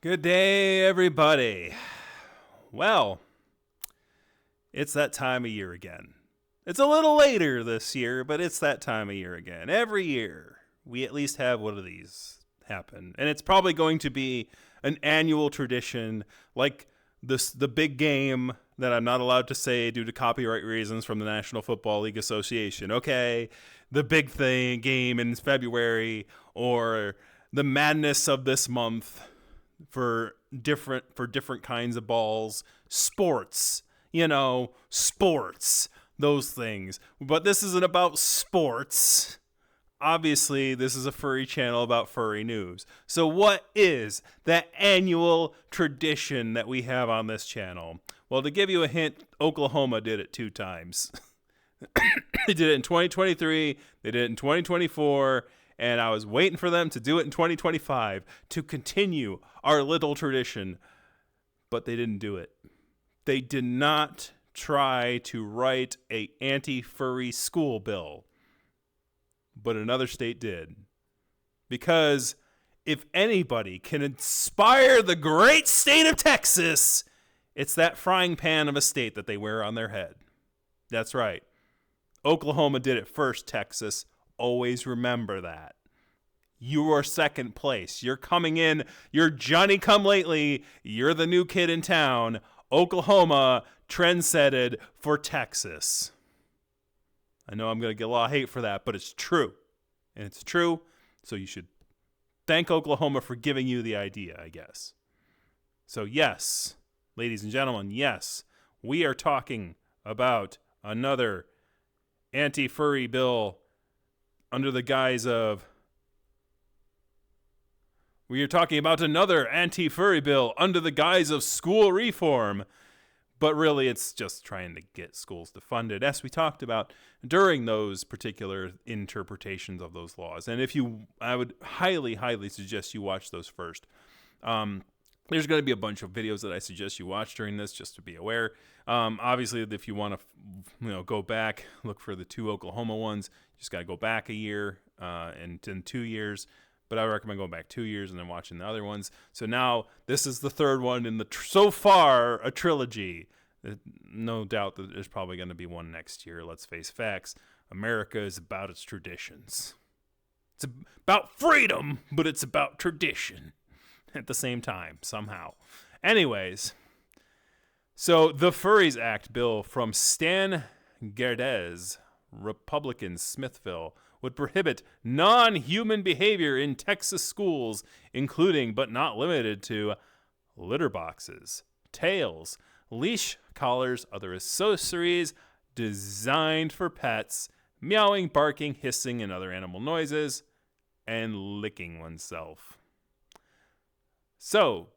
Good day, everybody. Well, it's that time of year again. It's a little later this year, but it's that time of year again. Every year, we at least have one of these happen. And it's probably going to be an annual tradition like the big game that I'm not allowed to say due to copyright reasons from the National Football League Association. Okay, the big thing game in February, or the madness of this month for different kinds of balls, sports, sports, those things. But this isn't about sports. Obviously, this is a furry channel about furry news. So what is that annual tradition that we have on this channel? Well, to give you a hint, Oklahoma did it 2 times. They did it in 2023, they did it in 2024, and I was waiting for them to do it in 2025 to continue our little tradition. But they didn't do it. They did not try to write an anti-furry school bill. But another state did. Because if anybody can inspire the great state of Texas, it's that frying pan of a state that they wear on their head. That's right. Oklahoma did it first, Texas. Always remember that. You are second place. You're coming in. You're Johnny come lately. You're the new kid in town. Oklahoma trendsetted for Texas. I know I'm going to get a lot of hate for that, but it's true. And it's true, so you should thank Oklahoma for giving you the idea, I guess. So yes, ladies and gentlemen, yes, we are talking about another anti-furry bill under the guise of... We are talking about another anti-furry bill under the guise of school reform. But really, it's just trying to get schools to fund it, as we talked about during those particular interpretations of those laws. And I would highly, highly suggest you watch those first. There's going to be a bunch of videos that I suggest you watch during this, just to be aware. Obviously, if you want to, go back, look for the 2 Oklahoma ones. You just got to go back a year and in 2 years. But I recommend going back 2 years and then watching the other ones. So now this is the third one in so far a trilogy. No doubt that there's probably going to be one next year. Let's face facts. America is about its traditions. It's about freedom, but it's about tradition at the same time, somehow. Anyways, so the Furries Act bill from Stan Gerdez, Republican, Smithville, would prohibit non-human behavior in Texas schools, including but not limited to litter boxes, tails, leash collars, other accessories designed for pets, meowing, barking, hissing, and other animal noises, and licking oneself. So,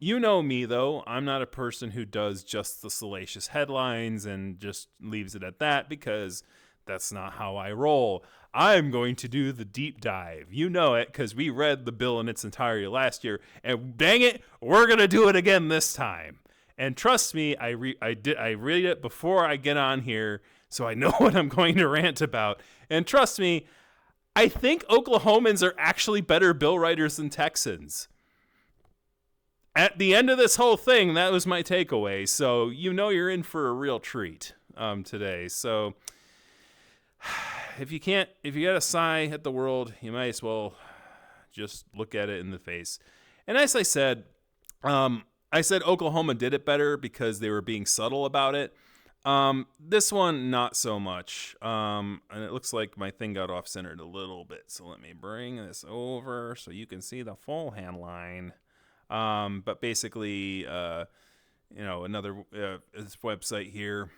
you know me, though. I'm not a person who does just the salacious headlines and just leaves it at that, because that's not how I roll. I'm going to do the deep dive. You know it, because we read the bill in its entirety last year, and dang it, we're going to do it again this time. And trust me, I read it before I get on here, so I know what I'm going to rant about. And trust me, I think Oklahomans are actually better bill writers than Texans. At the end of this whole thing, that was my takeaway. So you're in for a real treat today. So if you got a sigh at the world, you might as well just look at it in the face. And as I said Oklahoma did it better because they were being subtle about it. This one, not so much. And it looks like my thing got off-centered a little bit. So let me bring this over so you can see the full headline. But basically, another this website here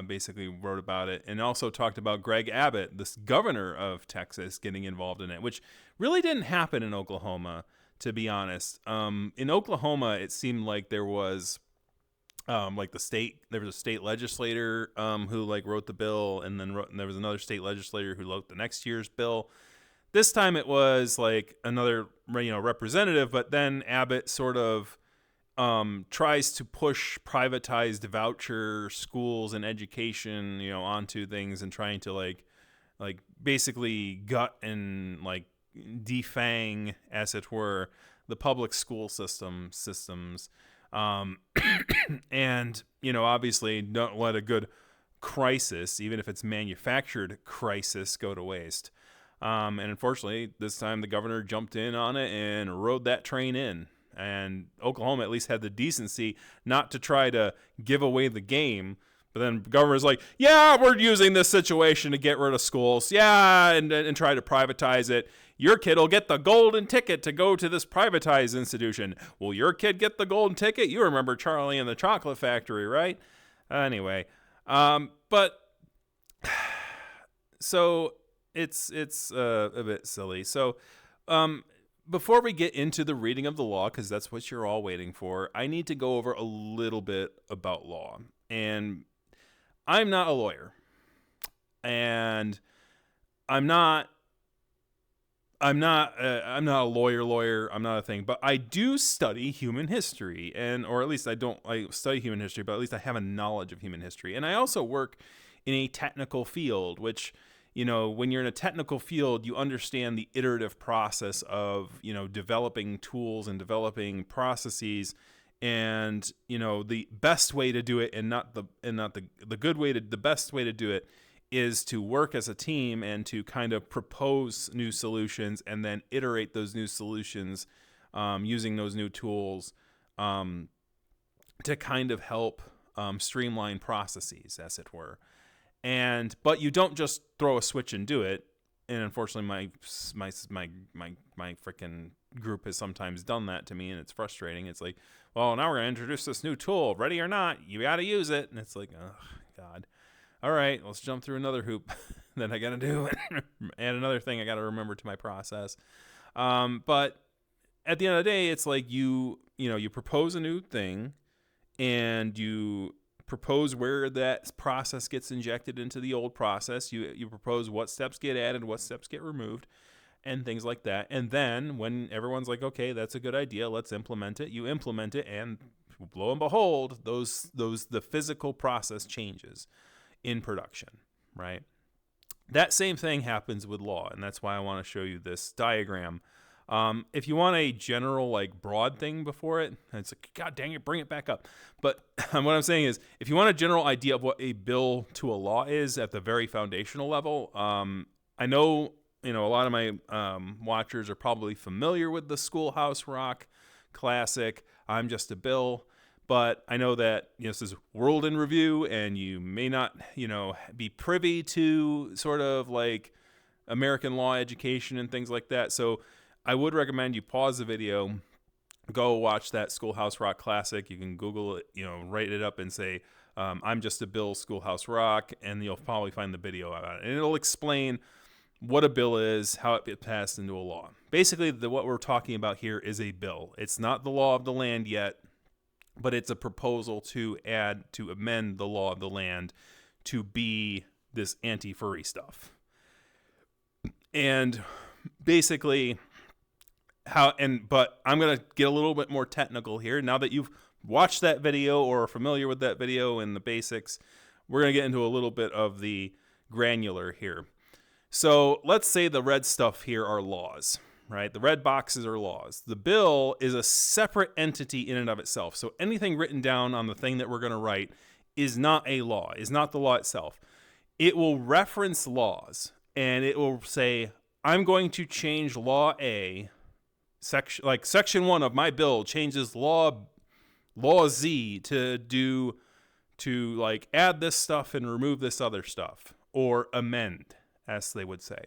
basically wrote about it and also talked about Greg Abbott, this governor of Texas, getting involved in it, which really didn't happen in Oklahoma, to be honest. In Oklahoma, it seemed like there was there was a state legislator who wrote the bill, and there was another state legislator who wrote the next year's bill. This time it was another representative, but then Abbott sort of tries to push privatized voucher schools and education, onto things, and trying to basically gut and defang, as it were, the public school systems. And, obviously don't let a good crisis, even if it's manufactured crisis, go to waste. And unfortunately, this time the governor jumped in on it and rode that train in. And Oklahoma at least had the decency not to try to give away the game. But then the governor's like, yeah, we're using this situation to get rid of schools. Yeah, and try to privatize it. Your kid will get the golden ticket to go to this privatized institution. Will your kid get the golden ticket? You remember Charlie and the Chocolate Factory, right? Anyway, but so it's a bit silly. So before we get into the reading of the law, because that's what you're all waiting for, I need to go over a little bit about law. And I'm not a lawyer, and I'm not a lawyer. I'm not a thing, but I do study human history, or at least I study human history, but at least I have a knowledge of human history. And I also work in a technical field, which, when you're in a technical field, you understand the iterative process of, developing tools and developing processes, and, the best way to do it and not the good way the best way to do it is to work as a team and to kind of propose new solutions and then iterate those new solutions using those new tools to kind of help streamline processes, as it were. But you don't just throw a switch and do it. And unfortunately, my freaking group has sometimes done that to me, and it's frustrating. It's like, well, now we're gonna introduce this new tool. Ready or not, you got to use it. And it's like, oh God. All right, let's jump through another hoop that I got to do, and another thing I got to remember to my process. But at the end of the day, it's like you propose a new thing, and you propose where that process gets injected into the old process. You propose what steps get added, what steps get removed, and things like that. And then when everyone's like, okay, that's a good idea, let's implement it, you implement it, and lo and behold, the physical process changes in production, right? That same thing happens with law, and that's why I want to show you this diagram. If you want a general, broad thing before it, it's like, God dang it, bring it back up. But what I'm saying is, if you want a general idea of what a bill to a law is at the very foundational level, I know, a lot of my watchers are probably familiar with the Schoolhouse Rock classic, I'm Just a Bill. But I know that this is World in Review, and you may not, be privy to sort of like American law education and things like that. So I would recommend you pause the video, go watch that Schoolhouse Rock classic. You can Google it, write it up and say, I'm Just a Bill, Schoolhouse Rock, and you'll probably find the video about it. And it'll explain what a bill is, how it gets passed into a law. Basically, what we're talking about here is a bill. It's not the law of the land yet, but it's a proposal to amend the law of the land to be this anti-furry stuff. And basically but I'm going to get a little bit more technical here. Now that you've watched that video or are familiar with that video and the basics, we're going to get into a little bit of the granular here. So let's say the red stuff here are laws. Right? The red boxes are laws. The bill is a separate entity in and of itself. So anything written down on the thing that we're going to write is not a law, is not the law itself. It will reference laws, and it will say, I'm going to change law A, section 1 of my bill changes law Z to add this stuff and remove this other stuff, or amend, as they would say.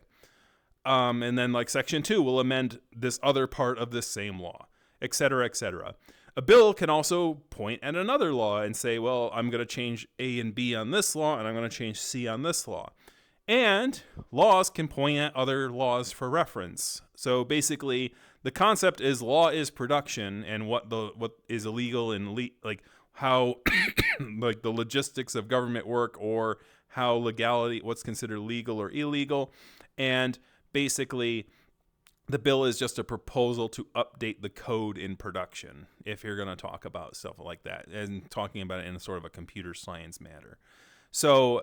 And then section 2 will amend this other part of this same law, et cetera, et cetera. A bill can also point at another law and say, well, I'm going to change A and B on this law, and I'm going to change C on this law. And laws can point at other laws for reference. So basically, the concept is law is production, and what is illegal and how the logistics of government work, or how legality, what's considered legal or illegal. And basically, the bill is just a proposal to update the code in production, if you're going to talk about stuff like that, and talking about it in a sort of a computer science manner. So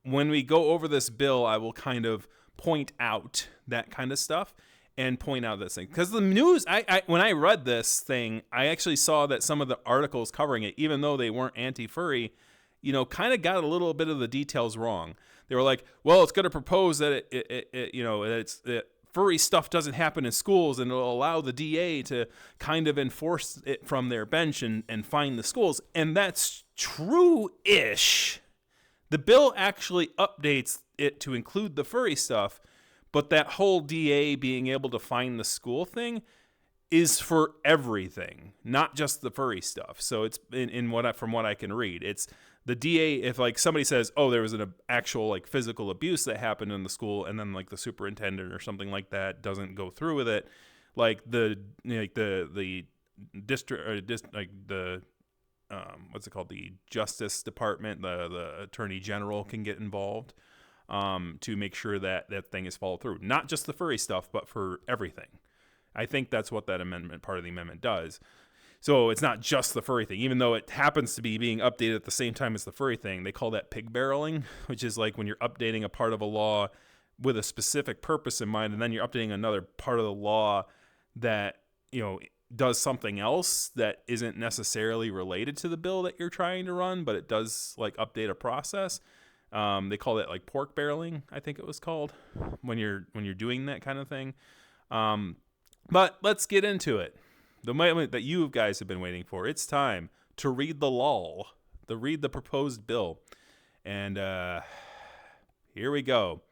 when we go over this bill, I will kind of point out that kind of stuff. and point out this thing. Because the news, when I read this thing, I actually saw that some of the articles covering it, even though they weren't anti-furry, kind of got a little bit of the details wrong. They were like, well, it's going to propose that that furry stuff doesn't happen in schools, and it'll allow the DA to kind of enforce it from their bench and fine the schools. And that's true-ish. The bill actually updates it to include the furry stuff, but that whole DA being able to fine the school thing is for everything, not just the furry stuff. So it's from what I can read, it's the DA. If like somebody says, "Oh, there was an actual like physical abuse that happened in the school," and then like the superintendent or something like that doesn't go through with it, like the district or the what's it called? The Justice Department, the Attorney General can get involved to make sure that that thing is followed through. Not just the furry stuff, but for everything. I think that's what that part of the amendment does. So it's not just the furry thing, even though it happens to be being updated at the same time as the furry thing. They call that pig barreling, which is like when you're updating a part of a law with a specific purpose in mind, and then you're updating another part of the law that, does something else that isn't necessarily related to the bill that you're trying to run, but it does like update a process. They call it like pork barreling, I think it was called, when you're doing that kind of thing. But let's get into it. The moment that you guys have been waiting for. It's time to read the law, to read the proposed bill. And here we go.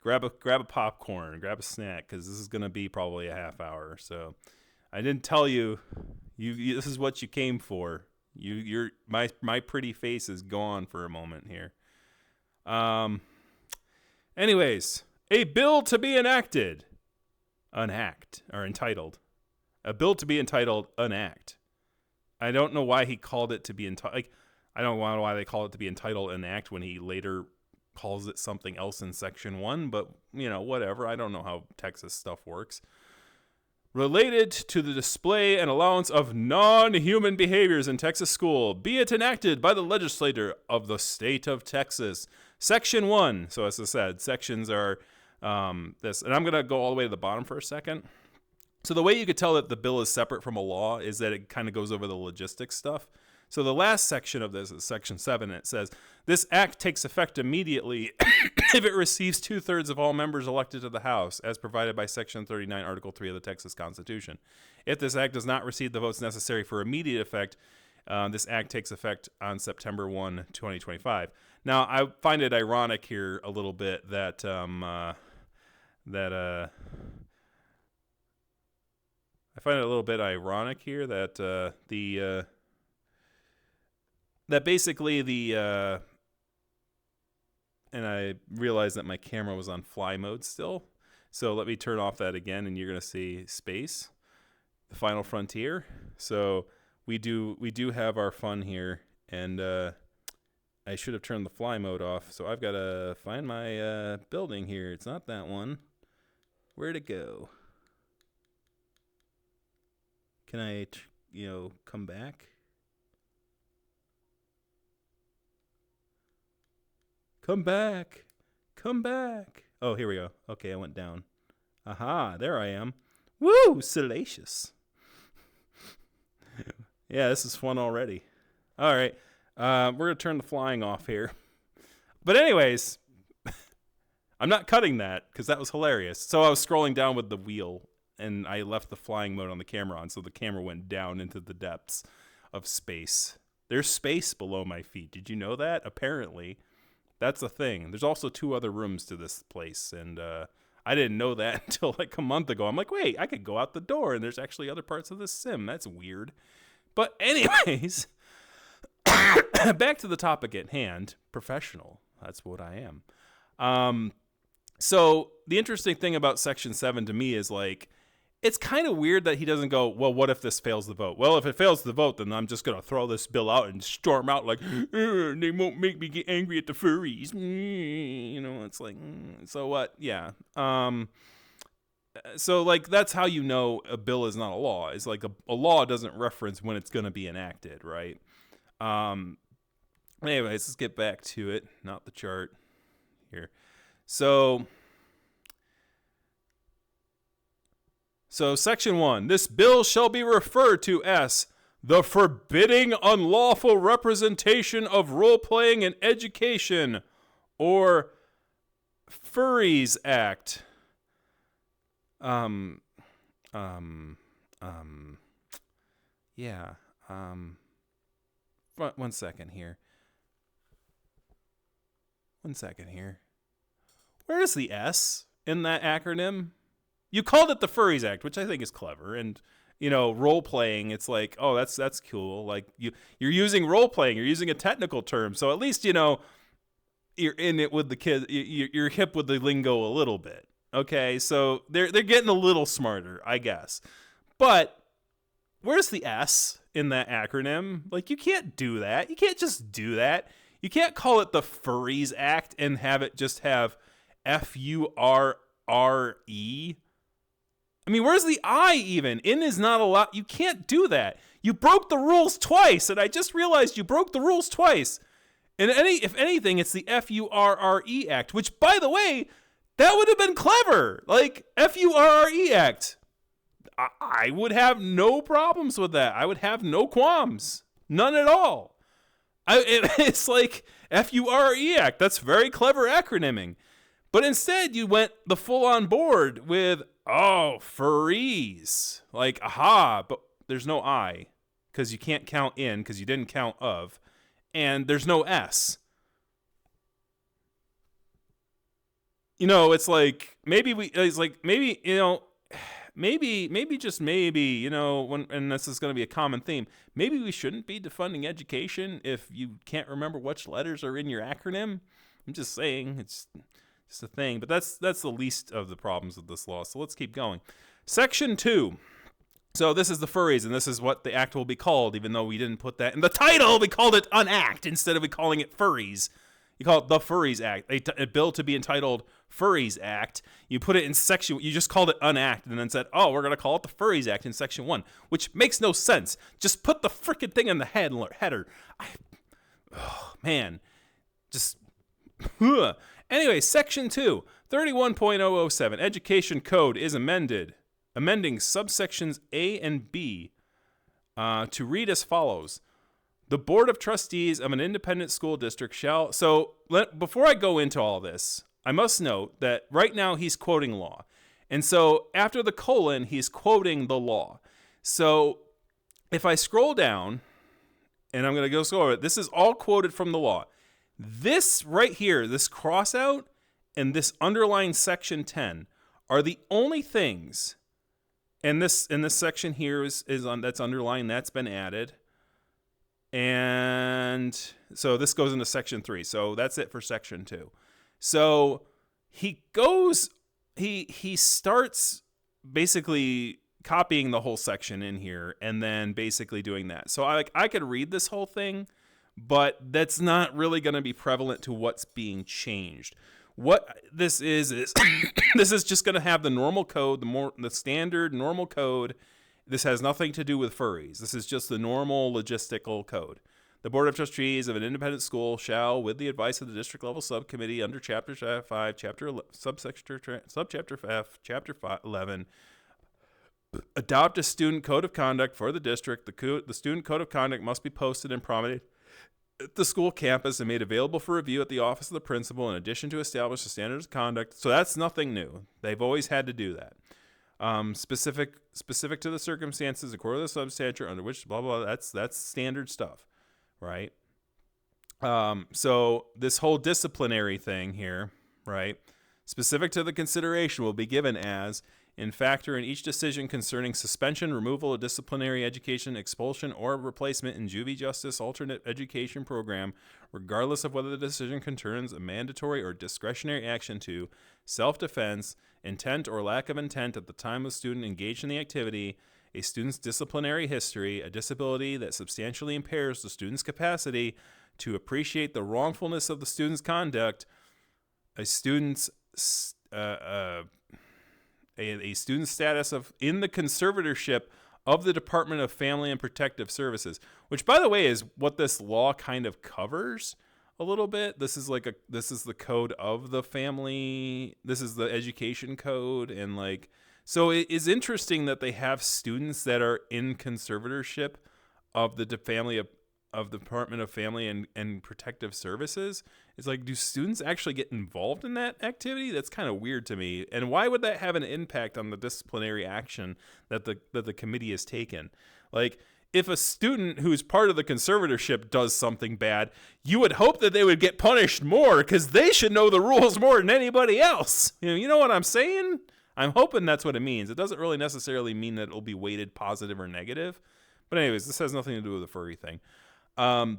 Grab a popcorn, grab a snack, because this is going to be probably a half hour. So I didn't tell you, this is what you came for. My pretty face is gone for a moment here. Anyways, a bill to be enacted. Entitled. A bill to be entitled an act. I don't know why he called it to be entitled. I don't know why they call it to be entitled an act when he later calls it something else in Section 1, but, whatever. I don't know how Texas stuff works. Related to the display and allowance of non-human behaviors in Texas school, be it enacted by the legislature of the state of Texas. Section 1. So as I said, sections are this. And I'm going to go all the way to the bottom for a second. So the way you could tell that the bill is separate from a law is that it kind of goes over the logistics stuff. So the last section of this is Section 7, and it says, this act takes effect immediately if it receives 2/3 of all members elected to the House, as provided by Section 39, Article 3 of the Texas Constitution. If this act does not receive the votes necessary for immediate effect, this act takes effect on September 1, 2025. Now, I find it ironic here a little bit that that basically and I realized that my camera was on fly mode still. So let me turn off that again, and you're going to see space, the final frontier. So we do have our fun here, and I should have turned the fly mode off. So I've got to find my building here. It's not that one. Where'd it go? Can I, come back? Come back. Come back. Oh, here we go. Okay, I went down. Aha, there I am. Woo, salacious. Yeah, this is fun already. All right, we're going to turn the flying off here. But anyways, I'm not cutting that because that was hilarious. So I was scrolling down with the wheel, and I left the flying mode on the camera on, so the camera went down into the depths of space. There's space below my feet. Did you know that? Apparently. That's the thing. There's also 2 other rooms to this place, and I didn't know that until like a month ago. I'm like, wait, I could go out the door, and there's actually other parts of this sim. That's weird. But anyways, back to the topic at hand, professional. That's what I am. So the interesting thing about Section 7 to me is like, it's kind of weird that he doesn't go, well, what if this fails the vote? Well, if it fails the vote, then I'm just going to throw this bill out and storm out like, they won't make me get angry at the furries. It's like, so what? Yeah. So, like, that's how you know a bill is not a law. It's like a law doesn't reference when it's going to be enacted, right? Anyways, let's get back to it. Not the chart here. So So section 1, this bill shall be referred to as the forbidding unlawful representation of role-playing in education, or FURRIES Act. Yeah. One second here. Where is the S in that acronym? You called it the FURRIES Act, which I think is clever, and role playing. It's like, oh, that's cool. Like you're using role playing. You're using a technical term, so at least you're in it with the kids. You're hip with the lingo a little bit. Okay, so they're getting a little smarter, I guess. But where's the S in that acronym? Like, you can't do that. You can't just do that. You can't call it the FURRIES Act and have it just have FURRE. I mean, where's the I even? In is not allowed. You can't do that. You broke the rules twice, and I just realized you broke the rules twice. And if anything, it's the FURRE Act, which, by the way, that would have been clever. Like, FURRE Act. I would have no problems with that. I would have no qualms. None at all. It's like FURRE Act. That's very clever acronyming. But instead, you went the full-on board with, furries. Like, aha, but there's no I, because you can't count in, because you didn't count of, and there's no S. It's like, maybe, just maybe, and this is going to be a common theme, maybe we shouldn't be defunding education if you can't remember which letters are in your acronym. I'm just saying, it's a thing, but that's the least of the problems with this law. So let's keep going. Section 2. So this is the furries, and this is what the act will be called, even though we didn't put that in the title. We called it an act instead of calling it furries. You call it the FURRIES Act, a bill to be entitled FURRIES Act. You put it in section, you just called it an act and then said, we're going to call it the FURRIES Act in section 1, which makes no sense. Just put the freaking thing in the header. Anyway, section 2, 31.007, Education Code is amending subsections A and B to read as follows. The Board of Trustees of an independent school district shall... So, before I go into all this, I must note that right now he's quoting law. And so, after the colon, he's quoting the law. So, if I scroll down, and I'm going to go over it, this is all quoted from the law. This right here, this crossout, and this underlined section 10 are the only things, and this section here is on that's underlined, that's been added. And so this goes into section 3. So that's it for section 2. So he starts basically copying the whole section in here and then basically doing that. So I could read this whole thing, but that's not really going to be prevalent to what's being changed. What this is this is just going to have the normal code, the standard normal code. This has nothing to do with furries. This is just the normal logistical code. The Board of Trustees of an independent school shall, with the advice of the district level subcommittee under Chapter 5, Subchapter F, Chapter 11, adopt a student code of conduct for the district. The student code of conduct must be posted and promulgated at the school campus and made available for review at the office of the principal, in addition to establish the standards of conduct. So that's nothing new. They've always had to do that. Specific to the circumstances, according to the substantive under which blah blah. That's standard stuff, right? So this whole disciplinary thing here, right? Specific to the consideration will be given as in factor in each decision concerning suspension, removal of disciplinary education, expulsion, or replacement in juvie justice alternate education program, regardless of whether the decision concerns a mandatory or discretionary action to self-defense, intent or lack of intent at the time the student engaged in the activity, a student's disciplinary history, a disability that substantially impairs the student's capacity to appreciate the wrongfulness of the student's conduct, a student's a student's status of in the conservatorship of the Department of Family and Protective Services, which, by the way, is what this law kind of covers a little bit. This is the code of the family. This is the education code, and So it is interesting that they have students that are in conservatorship of the of the Department of Family and Protective Services. It's like, do students actually get involved in that activity? That's kind of weird to me. And why would that have an impact on the disciplinary action that the committee has taken? Like, if a student who's part of the conservatorship does something bad, you would hope that they would get punished more because they should know the rules more than anybody else. You know what I'm saying? I'm hoping that's what it means. It doesn't really necessarily mean that it'll be weighted positive or negative. But anyways, this has nothing to do with the furry thing. A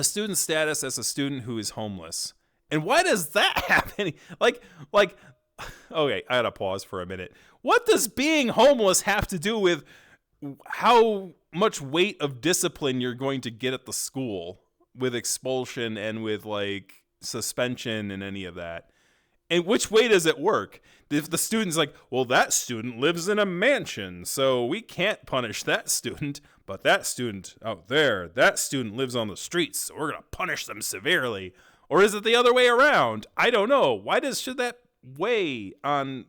student's status as a student who is homeless. And why does that happen? Like, okay, I gotta pause for a minute. What does being homeless have to do with how much weight of discipline you're going to get at the school with expulsion and with like suspension and any of that? And which way does it work? If the student's like, well, that student lives in a mansion, so we can't punish that student, but that student out there, that student lives on the streets, so we're going to punish them severely. Or is it the other way around? I don't know. Why should that weigh on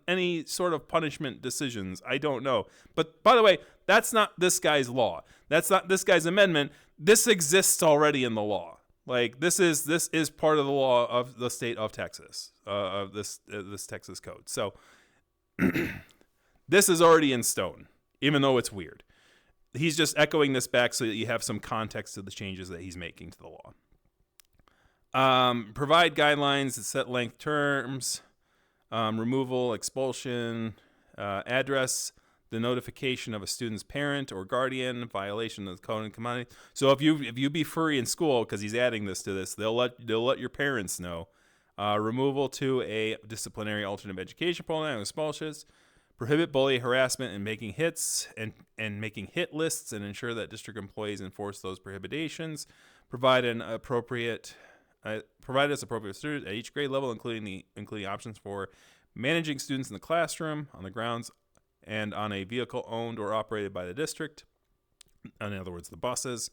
any sort of punishment decisions? I don't know. But by the way, that's not this guy's law. That's not this guy's amendment. This exists already in the law. Like, this is part of the law of the state of Texas, of this Texas code. So this is already in stone, even though it's weird. He's just echoing this back so that you have some context to the changes that he's making to the law. Provide guidelines that set length terms, removal, expulsion, address the notification of a student's parent or guardian, violation of the code and command. So if you be furry in school, because he's adding this to this, they'll let your parents know. Removal to a disciplinary alternative education program, expulsions, prohibit bully harassment and making hits and making hit lists, and ensure that district employees enforce those prohibitions. Provide as appropriate students at each grade level, including options for managing students in the classroom, on the grounds, and on a vehicle owned or operated by the district, in other words, the buses,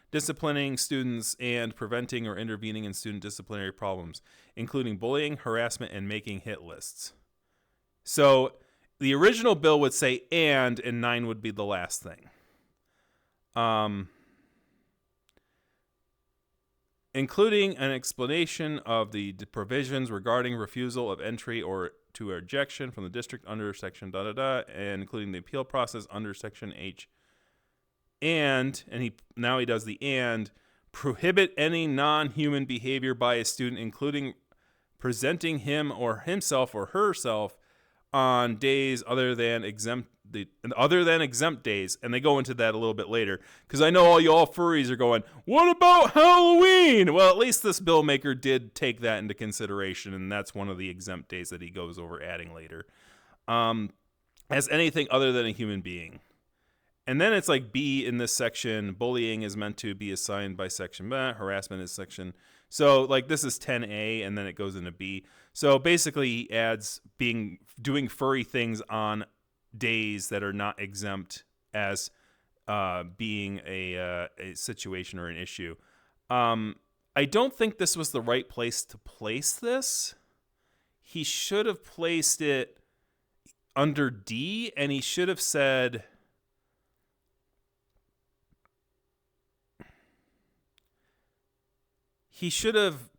disciplining students and preventing or intervening in student disciplinary problems, including bullying, harassment, and making hit lists. So the original bill would say and 9 would be the last thing. Including an explanation of the provisions regarding refusal of entry or to rejection from the district under section and including the appeal process under section H. And he does the and, prohibit any non-human behavior by a student, including presenting him or himself or herself on days other than exempt days, and they go into that a little bit later, because I know all y'all furries are going, what about Halloween? Well, at least this bill maker did take that into consideration, and that's one of the exempt days that he goes over adding later. As anything other than a human being. And then it's like B in this section, bullying is meant to be assigned by section B, harassment is section. So like this is 10A, and then it goes into B. So basically he adds doing furry things on days that are not exempt as being a situation or an issue. I don't think this was the right place to place this. He should have placed it under D, and he should have said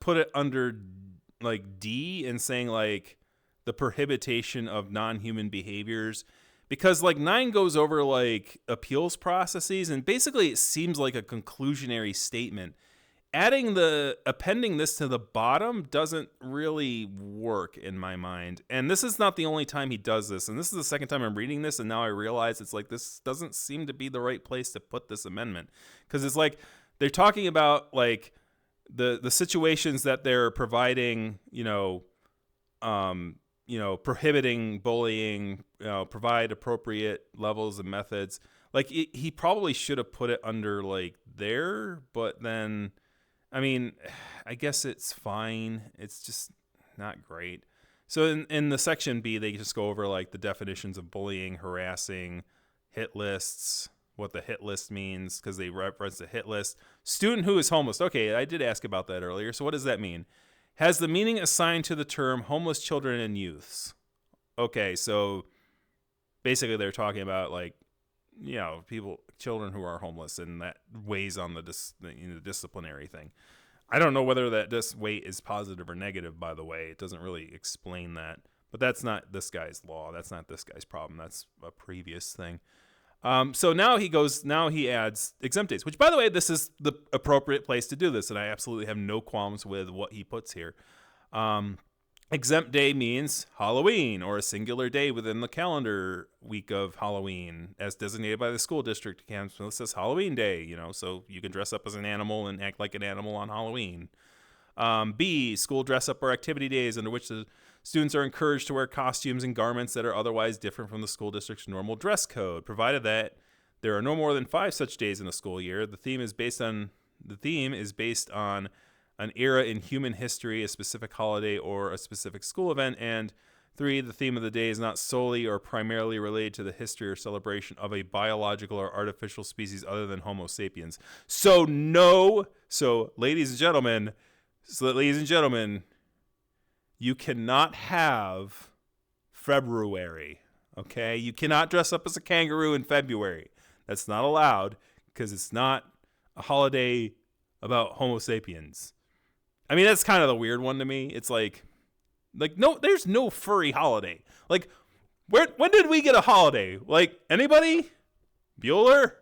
put it under like D and saying like the prohibition of non-human behaviors, because like 9 goes over like appeals processes, and basically it seems like a conclusionary statement. Appending this to the bottom doesn't really work in my mind. And this is not the only time he does this. And this is the second time I'm reading this, and now I realize it's like this doesn't seem to be the right place to put this amendment, because it's like they're talking about like the situations that they're providing, prohibiting bullying, provide appropriate levels and methods. Like he probably should have put it under like there, but then, I mean, I guess it's fine. It's just not great. So in the section B, they just go over like the definitions of bullying, harassing, hit lists, what the hit list means, because they reference the hit list. Student who is homeless. Okay, I did ask about that earlier. So what does that mean? Has the meaning assigned to the term homeless children and youths. okay, so basically they're talking about like, children who are homeless, and that weighs on the disciplinary thing. I don't know whether that weight is positive or negative, by the way. It doesn't really explain that. But that's not this guy's law. That's not this guy's problem. That's a previous thing. So now he adds exempt days, which, by the way, this is the appropriate place to do this, and I absolutely have no qualms with what he puts here. Exempt day means Halloween, or a singular day within the calendar week of Halloween, as designated by the school district. So this says Halloween day, so you can dress up as an animal and act like an animal on Halloween. B, school dress up or activity days under which the students are encouraged to wear costumes and garments that are otherwise different from the school district's normal dress code, provided that there are no more than 5 such days in a school year. The theme is based on an era in human history, a specific holiday, or a specific school event. And 3, the theme of the day is not solely or primarily related to the history or celebration of a biological or artificial species other than Homo sapiens. So ladies and gentlemen, you cannot have February, okay? You cannot dress up as a kangaroo in February. That's not allowed because it's not a holiday about Homo sapiens. I mean, that's kind of the weird one to me. It's like no, there's no furry holiday. Like, when did we get a holiday? Like, anybody? Bueller?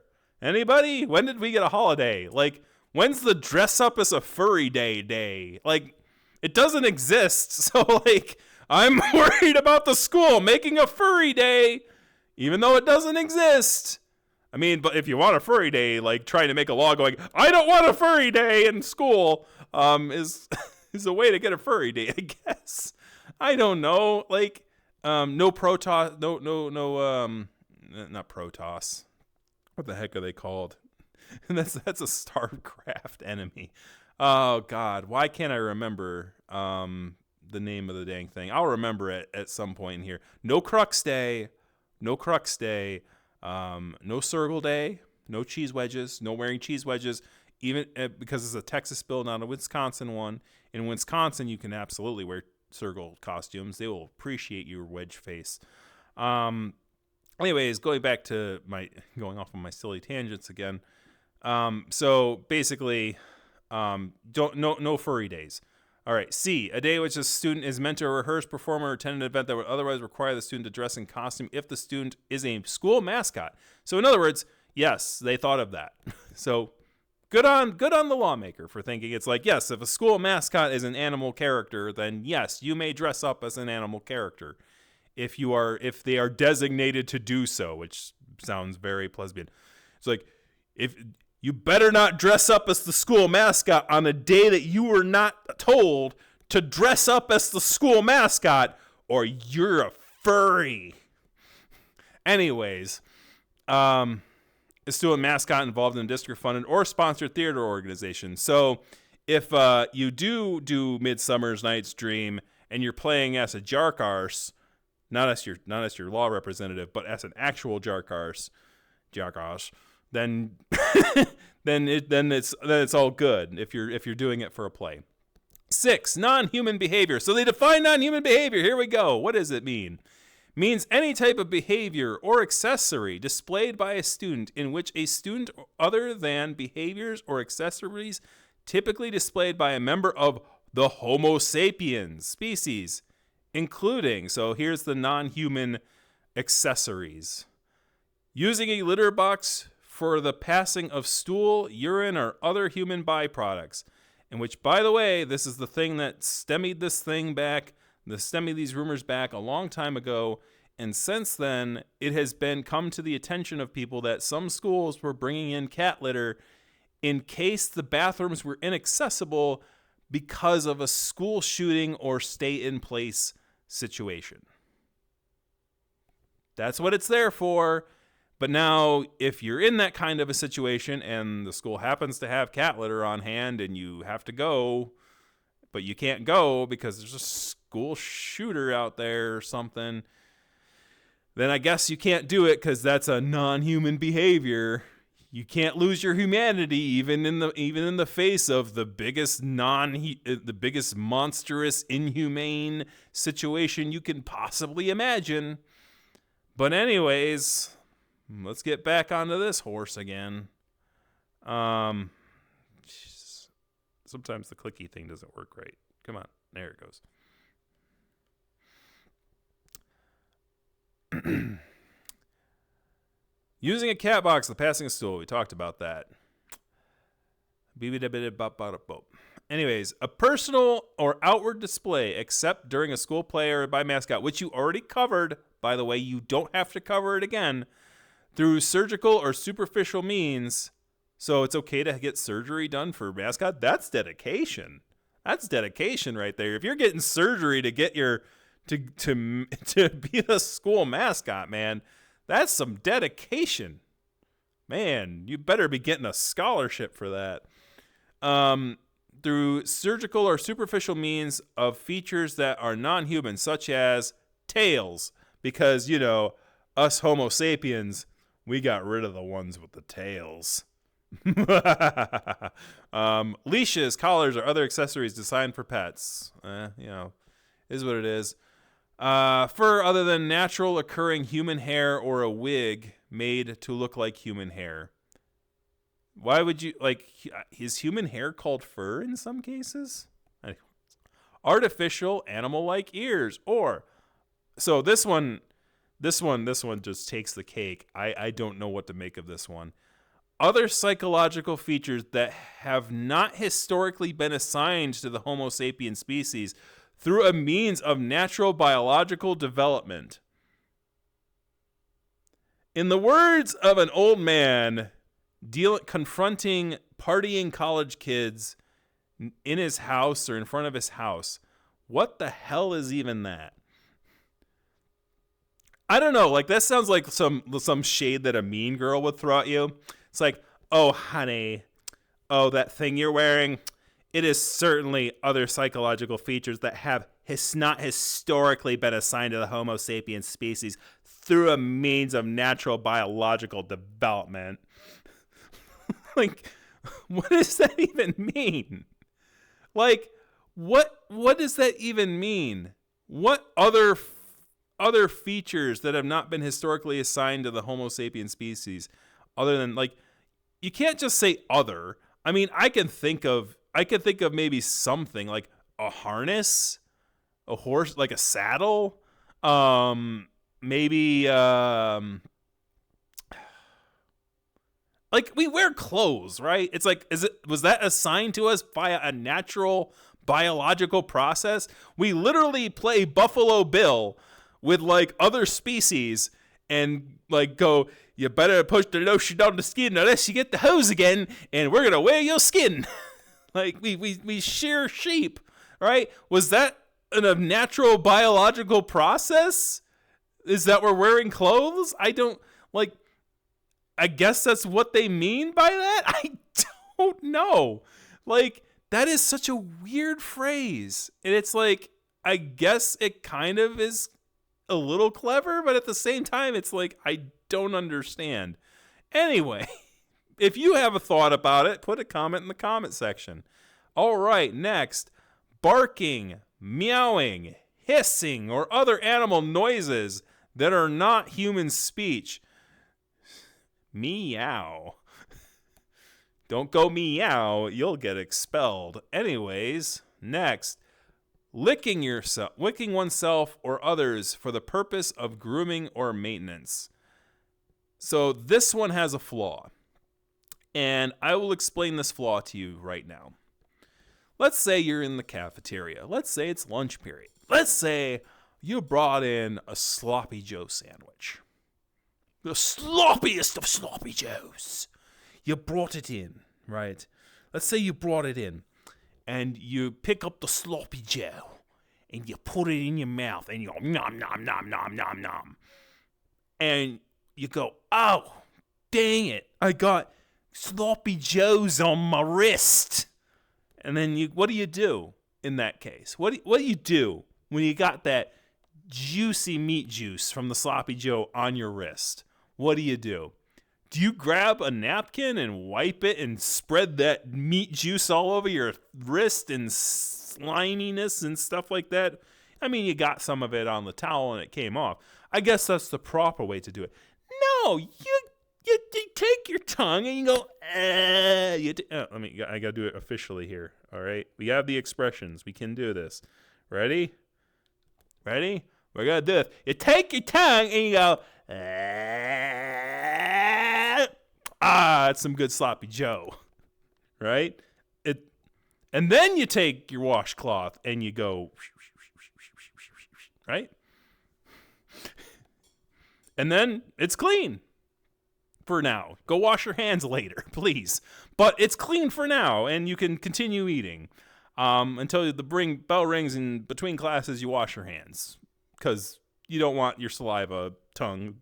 Anybody? When did we get a holiday? Like, when's the dress up as a furry day? Like, it doesn't exist. So, like, I'm worried about the school making a furry day, even though it doesn't exist. I mean, but if you want a furry day, like trying to make a law going, I don't want a furry day in school, is a way to get a furry day, I guess. I don't know. Like, no Protoss, not Protoss. What the heck are they called? that's a StarCraft enemy. Oh God, why can't I remember the name of the dang thing? I'll remember it at some point in here. No Crux Day. No Circle Day, no cheese wedges, no wearing cheese wedges, even because it's a Texas bill, not a Wisconsin one. In Wisconsin, you can absolutely wear circle costumes. They will appreciate your wedge face. Anyways, going off on my silly tangents again. So basically, no furry days. All right, C, a day which a student is meant to rehearse, perform, or attend an event that would otherwise require the student to dress in costume if the student is a school mascot. So in other words, yes, they thought of that. So good on the lawmaker for thinking it's like, yes, if a school mascot is an animal character, then yes, you may dress up as an animal character if they are designated to do so, which sounds very lesbian. It's like, if you better not dress up as the school mascot on a day that you were not told to dress up as the school mascot, or you're a furry. Anyways, a student mascot involved in a district-funded or sponsored theater organization. So if you do Midsummer's Night's Dream and you're playing as a jark arse, not as your law representative, but as an actual jark arse, then it's all good if you're doing it for a play. 6, non-human behavior. So they define non-human behavior. Here we go. What does it mean? Means any type of behavior or accessory displayed by a student in which a student other than behaviors or accessories typically displayed by a member of the Homo sapiens species, including, so here's the non-human accessories. Using a litter box for the passing of stool, urine, or other human byproducts. In which, by the way, this is the thing that stymied these rumors back a long time ago. And since then, it has come to the attention of people that some schools were bringing in cat litter in case the bathrooms were inaccessible because of a school shooting or stay-in-place situation. That's what it's there for. But now, if you're in that kind of a situation and the school happens to have cat litter on hand and you have to go, but you can't go because there's a school shooter out there or something, then I guess you can't do it because that's a non-human behavior. You can't lose your humanity even in the face of the biggest monstrous, inhumane situation you can possibly imagine. But anyways, let's get back onto this horse again. Sometimes the clicky thing doesn't work right. Come on, there it goes. Using a cat box, the passing a stool. We talked about that. Anyways, a personal or outward display, except during a school play or by mascot, which you already covered. By the way, you don't have to cover it again. Through surgical or superficial means. So it's okay to get surgery done for mascot. That's dedication. That's dedication right there. If you're getting surgery to get your to be the school mascot, man, that's some dedication. Man, you better be getting a scholarship for that. Through surgical or superficial means of features that are non-human, such as tails. Because, us Homo sapiens, we got rid of the ones with the tails. Leashes, collars, or other accessories designed for pets. Is what it is. Fur other than natural occurring human hair or a wig made to look like human hair. Why would you, is human hair called fur in some cases? Artificial animal-like ears, or, so this one just takes the cake. I don't know what to make of this one. Other psychological features that have not historically been assigned to the Homo sapien species through a means of natural biological development. In the words of an old man confronting partying college kids in his house or in front of his house, what the hell is even that? I don't know. That sounds like some shade that a mean girl would throw at you. It's like, oh, honey, oh, that thing you're wearing, it is certainly other psychological features that have not historically been assigned to the Homo sapiens species through a means of natural biological development. What does that even mean? What does that even mean? What other features that have not been historically assigned to the Homo sapiens species other than, you can't just say other. I mean, I can think of maybe something like a harness, a horse, like a saddle, maybe we wear clothes, right? It's was that assigned to us via a natural biological process? We literally play Buffalo Bill with other species and go, you better push the lotion on the skin unless you get the hose again, and we're gonna wear your skin. We shear sheep, right? Was that a natural biological process? Is that we're wearing clothes? I don't I guess that's what they mean by that. I don't know. That is such a weird phrase, and it's I guess it kind of is a little clever, but at the same time, it's I don't understand. Anyway, if you have a thought about it, put a comment in the comment section. All right, next, barking, meowing, hissing, or other animal noises that are not human speech. Meow. Don't go meow, you'll get expelled. Anyways, next, licking oneself or others for the purpose of grooming or maintenance. So this one has a flaw, and I will explain this flaw to you right now. Let's say you're in the cafeteria. Let's say it's lunch period. Let's say you brought in a Sloppy Joe sandwich. The sloppiest of Sloppy Joes. You brought it in, right? Let's say you brought it in, and you pick up the Sloppy Joe, and you put it in your mouth, and you go, nom, nom, nom, nom, nom, nom. And you go, oh, dang it, I got Sloppy Joes on my wrist. And then what do you do in that case? What do you do when you got that juicy meat juice from the Sloppy Joe on your wrist? What do? Do you grab a napkin and wipe it and spread that meat juice all over your wrist and sliminess and stuff like that? I mean, you got some of it on the towel and it came off. I guess that's the proper way to do it. No, you take your tongue and you go, I got to do it officially here, all right? We have the expressions. We can do this. Ready? We're going to do this. You take your tongue and you go, that's some good sloppy Joe, right? And then you take your washcloth and you go, right? And then it's clean for now. Go wash your hands later, please. But it's clean for now, and you can continue eating until the bell rings, and between classes you wash your hands because you don't want your saliva, tongue,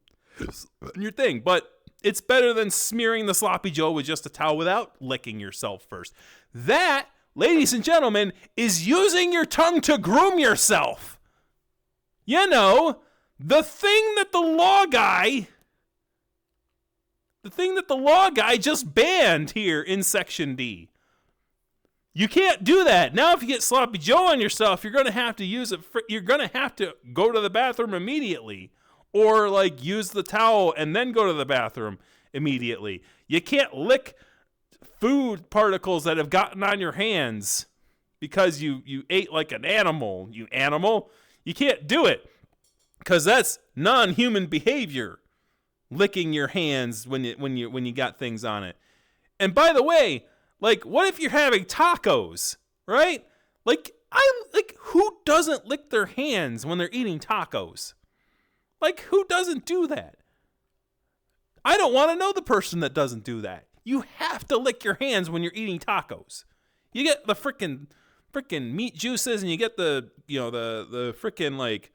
your thing. But it's better than smearing the sloppy Joe with just a towel without licking yourself first. That, ladies and gentlemen, is using your tongue to groom yourself. You know, the thing that the law guy just banned here in Section D. You can't do that. Now, if you get sloppy Joe on yourself, you're going to have to use it. You're going to have to go to the bathroom immediately, or like use the towel and then go to the bathroom immediately. You can't lick food particles that have gotten on your hands because you ate like an animal. You animal. You can't do it because that's non-human behavior. Licking your hands when you got things on it. And by the way, like, what if you're having tacos, right? Like who doesn't lick their hands when they're eating tacos? Like, who doesn't do that? I don't want to know the person that doesn't do that. You have to lick your hands when you're eating tacos. You get the freaking meat juices, and you get the freaking like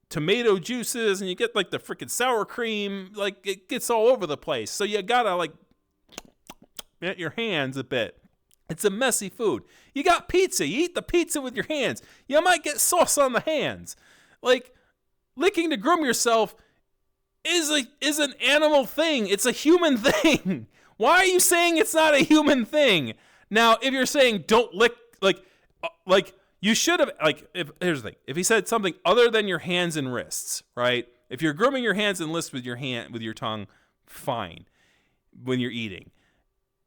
tomato juices, and you get like the freaking sour cream. Like, it gets all over the place. So you gotta like get your hands a bit. It's a messy food. You got pizza. You eat the pizza with your hands. You might get sauce on the hands. Like, licking to groom yourself is an animal thing. It's a human thing. Why are you saying it's not a human thing? Now, if you're saying don't lick, like you should have, like, here's the thing. If he said something other than your hands and wrists, right? If you're grooming your hands and wrists with your tongue, fine, when you're eating.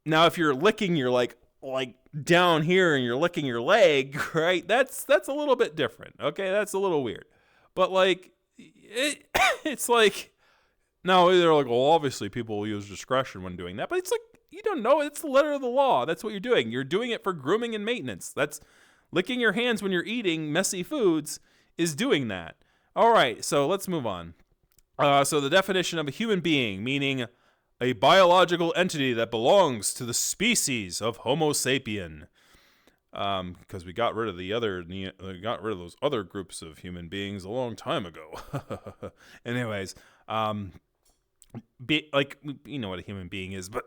Now, if you're licking your like down here and you're licking your leg, right? That's a little bit different. Okay, that's a little weird. But like, it's like, now they're like, well, obviously people will use discretion when doing that. But it's like, you don't know. It's the letter of the law. That's what you're doing. You're doing it for grooming and maintenance. That's licking your hands when you're eating messy foods is doing that. All right, so let's move on. So the definition of a human being, meaning a biological entity that belongs to the species of Homo sapien. Because we got rid of those other groups of human beings a long time ago. Anyways, like, you know what a human being is, but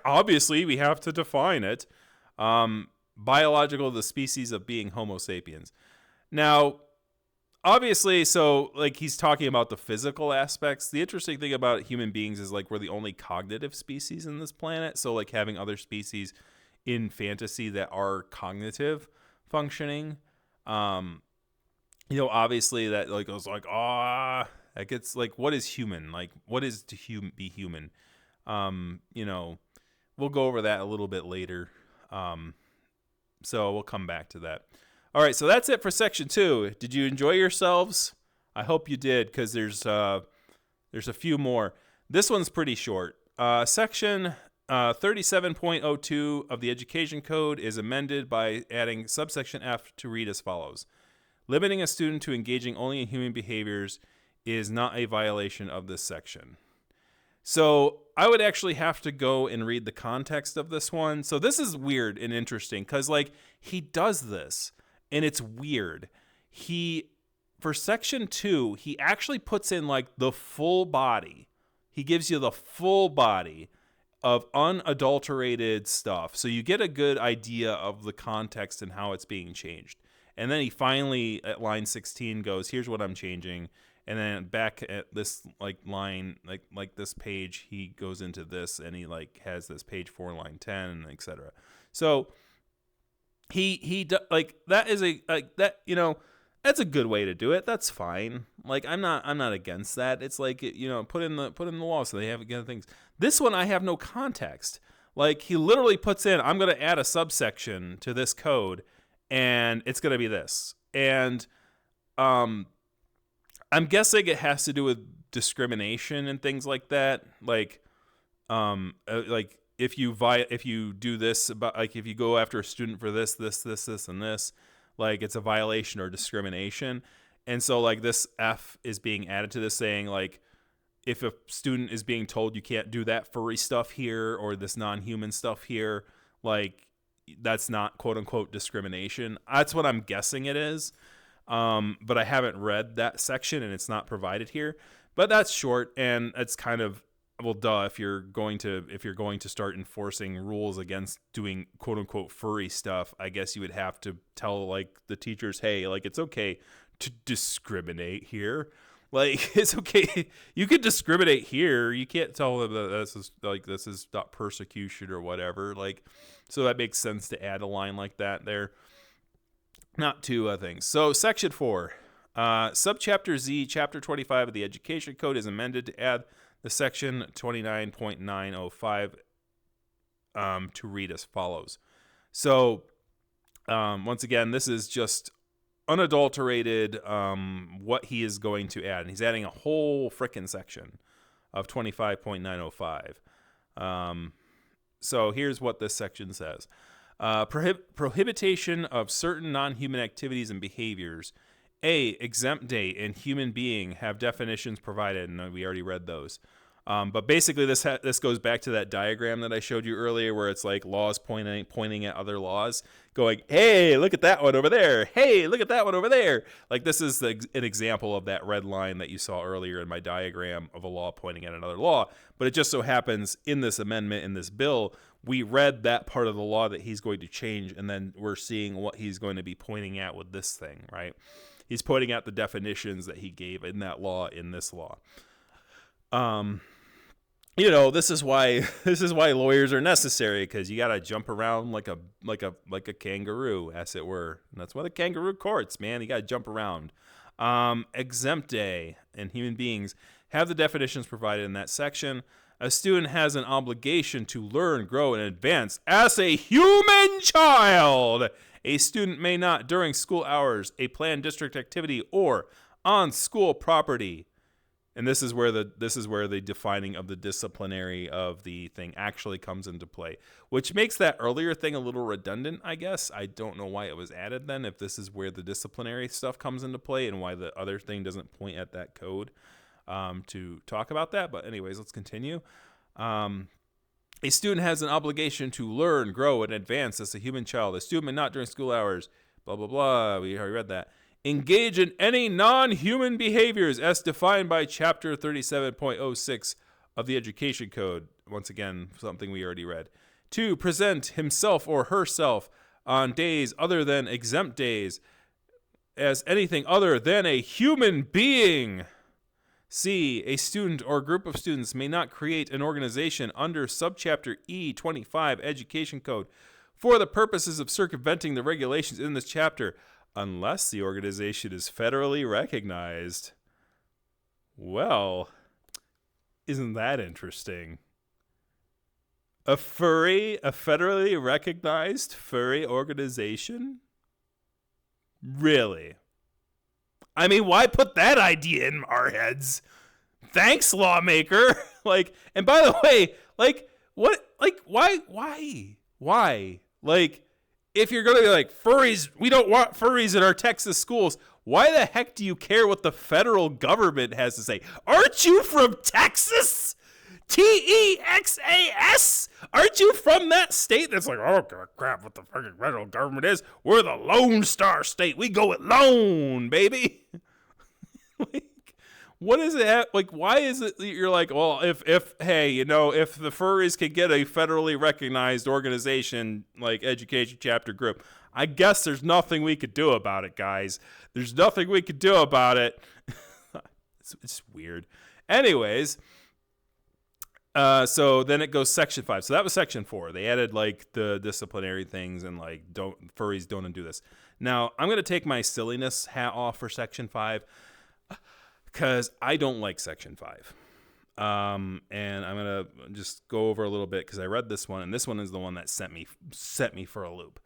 obviously we have to define it. Biological, the species of being Homo sapiens. Now, obviously, so like he's talking about the physical aspects. The interesting thing about human beings is like we're the only cognitive species in this planet. So like having other species in fantasy that are cognitive functioning, obviously that like goes like, that gets like, what is human? Like, what is to be human? We'll go over that a little bit later. So we'll come back to that. All right, so that's it for section 2. Did you enjoy yourselves? I hope you did, because there's a few more. This one's pretty short. Section 37.02 of the Education Code is amended by adding subsection F to read as follows. Limiting a student to engaging only in human behaviors is not a violation of this section. So I would actually have to go and read the context of this one. So this is weird and interesting because, like, he does this, and it's weird. For section 2, he actually puts in, like, the full body. He gives you the full body of unadulterated stuff. So you get a good idea of the context and how it's being changed. And then he finally, at line 16, goes, here's what I'm changing. And then back at this like line, like this page, he goes into this, and he like has this page 4, line 10, and etc. So like that is a like that, you know, that's a good way to do it. That's fine. Like I'm not against that. It's like, you know, put in the law so they have good things. This one I have no context. Like he literally puts in, I'm going to add a subsection to this code, and it's going to be this. And I'm guessing it has to do with discrimination and things like that. Like if you do this about, like if you go after a student for this, and this, like it's a violation or discrimination. And so like this F is being added to this, saying like if a student is being told you can't do that furry stuff here or this non-human stuff here, like that's not quote unquote discrimination. That's what I'm guessing it is. But I haven't read that section, and it's not provided here. But that's short, and it's kind of, well, duh. If you're going to start enforcing rules against doing quote unquote furry stuff, I guess you would have to tell like the teachers, hey, like it's okay to discriminate here. Like it's okay, you can discriminate here. You can't tell them that this is not persecution or whatever. Like, so that makes sense to add a line like that there. Not two things. So section 4, subchapter Z, chapter 25 of the Education Code is amended to add the section 29.905 to read as follows. So once again, this is just unadulterated what he is going to add. And he's adding a whole frickin' section of 25.905. So here's what this section says. Prohibition of certain non-human activities and behaviors. A, exempt day and human being have definitions provided, and we already read those. But basically, this goes back to that diagram that I showed you earlier, where it's like laws pointing at other laws, going, "Hey, look at that one over there! Hey, look at that one over there!" Like this is an example of that red line that you saw earlier in my diagram of a law pointing at another law. But it just so happens in this amendment, in this bill, we read that part of the law that he's going to change, and then we're seeing what he's going to be pointing at with this thing, right? He's pointing out the definitions that he gave in that law, in this law. You know, this is why lawyers are necessary, because you got to jump around like a kangaroo, as it were. And that's why the kangaroo courts, man. You got to jump around. Exempt day and human beings have the definitions provided in that section. A student has an obligation to learn, grow, and advance as a human child. A student may not, during school hours, a planned district activity, or on school property. And this is where the defining of the disciplinary of the thing actually comes into play, which makes that earlier thing a little redundant, I guess. I don't know why it was added then, if this is where the disciplinary stuff comes into play and why the other thing doesn't point at that code to talk about that. But anyways, let's continue. A student has an obligation to learn, grow, and advance as a human child. A student may not, during school hours, blah, blah, blah. We already read that. Engage in any non-human behaviors as defined by Chapter 37.06 of the Education Code. Once again, something we already read. 2, present himself or herself on days other than exempt days as anything other than a human being. C, a student or group of students may not create an organization under Subchapter E25 Education Code for the purposes of circumventing the regulations in this chapter, unless the organization is federally recognized. Well, isn't that interesting? A federally recognized furry organization? Really? I mean, why put that idea in our heads? Thanks, lawmaker. Like, and by the way, like, what, like, why? Like, if you're going to be like, furries, we don't want furries in our Texas schools, why the heck do you care what the federal government has to say? Aren't you from Texas? Texas? Aren't you from that state that's like, oh, crap, what the fucking federal government is? We're the Lone Star State. We go it lone, baby. Like, what is it? Like, why is it that you're like, well, if hey, you know, if the furries could get a federally recognized organization like education chapter group, I guess there's nothing we could do about it, guys. There's nothing we could do about it. It's weird. Anyways, so then it goes section 5. So that was section 4. They added like the disciplinary things and like furries don't undo this. Now I'm gonna take my silliness hat off for section 5 because I don't like section 5. And I'm gonna just go over a little bit because I read this one, and this one is the one that set me for a loop.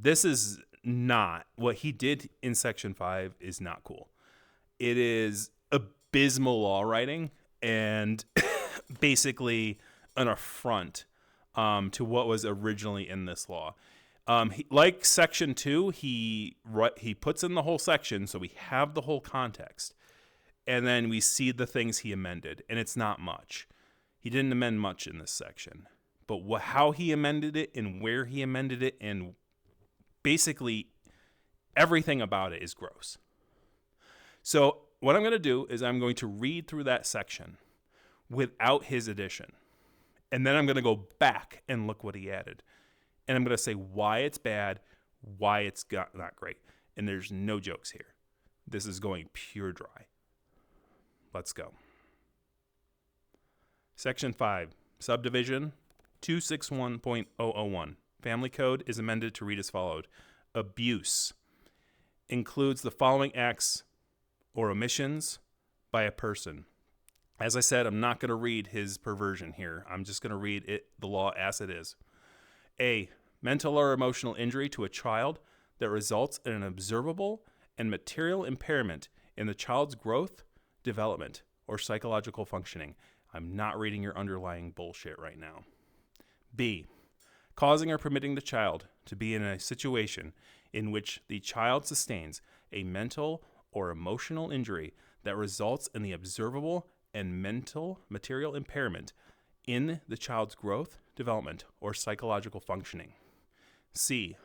This is not what he did in section 5 is not cool. It is abysmal law writing and basically an affront to what was originally in this law. Like section 2, he puts in the whole section, so we have the whole context. And then we see the things he amended, and it's not much. He didn't amend much in this section. But how he amended it and where he amended it and basically everything about it is gross. So what I'm going to do is I'm going to read through that section without his addition. And then I'm going to go back and look what he added. And I'm going to say why it's bad, why it's not great. And there's no jokes here. This is going pure dry. Let's go. Section 5, subdivision 261.001. Family code is amended to read as followed. Abuse includes the following acts or omissions by a person. As I said, I'm not going to read his perversion here. I'm just going to read the law as it is. A, mental or emotional injury to a child that results in an observable and material impairment in the child's growth, development, or psychological functioning. I'm not reading your underlying bullshit right now. B, causing or permitting the child to be in a situation in which the child sustains a mental or emotional injury that results in the observable and mental material impairment in the child's growth, development, or psychological functioning. C,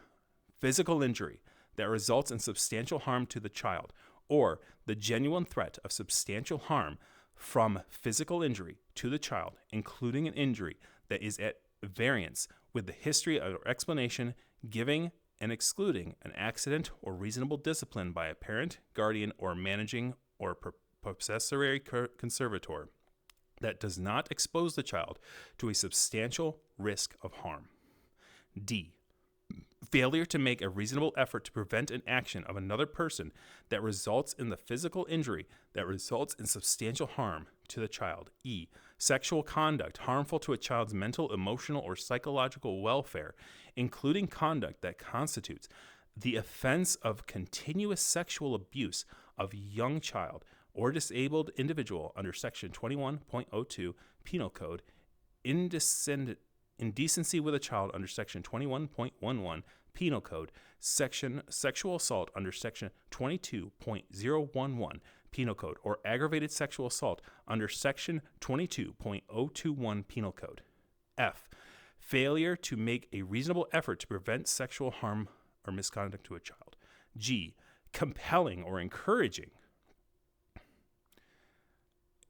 physical injury that results in substantial harm to the child or the genuine threat of substantial harm from physical injury to the child, including an injury that is at variance with the history or explanation, giving and excluding an accident or reasonable discipline by a parent, guardian, or managing or possessory conservator that does not expose the child to a substantial risk of harm. D, failure to make a reasonable effort to prevent an action of another person that results in the physical injury that results in substantial harm to the child. E, sexual conduct harmful to a child's mental, emotional, or psychological welfare, including conduct that constitutes the offense of continuous sexual abuse of a young child or disabled individual under Section 21.02 Penal Code, indecency with a child under Section 21.11 Penal Code, sexual assault under Section 22.011 Penal Code, or aggravated sexual assault under Section 22.021 Penal Code. F, failure to make a reasonable effort to prevent sexual harm or misconduct to a child. G, compelling or encouraging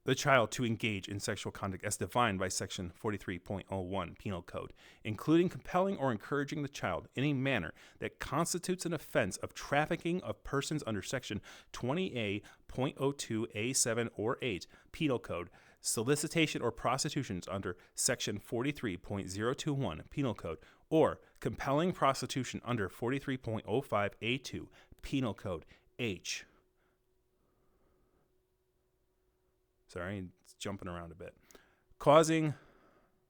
the child to engage in sexual conduct as defined by Section 43.01 Penal Code, including compelling or encouraging the child in a manner that constitutes an offense of trafficking of persons under Section 20A.02A7 or 8 Penal Code, solicitation or prostitutions under Section 43.021 Penal Code, or compelling prostitution under 43.05A2 Penal Code. H, sorry, it's jumping around a bit. Causing,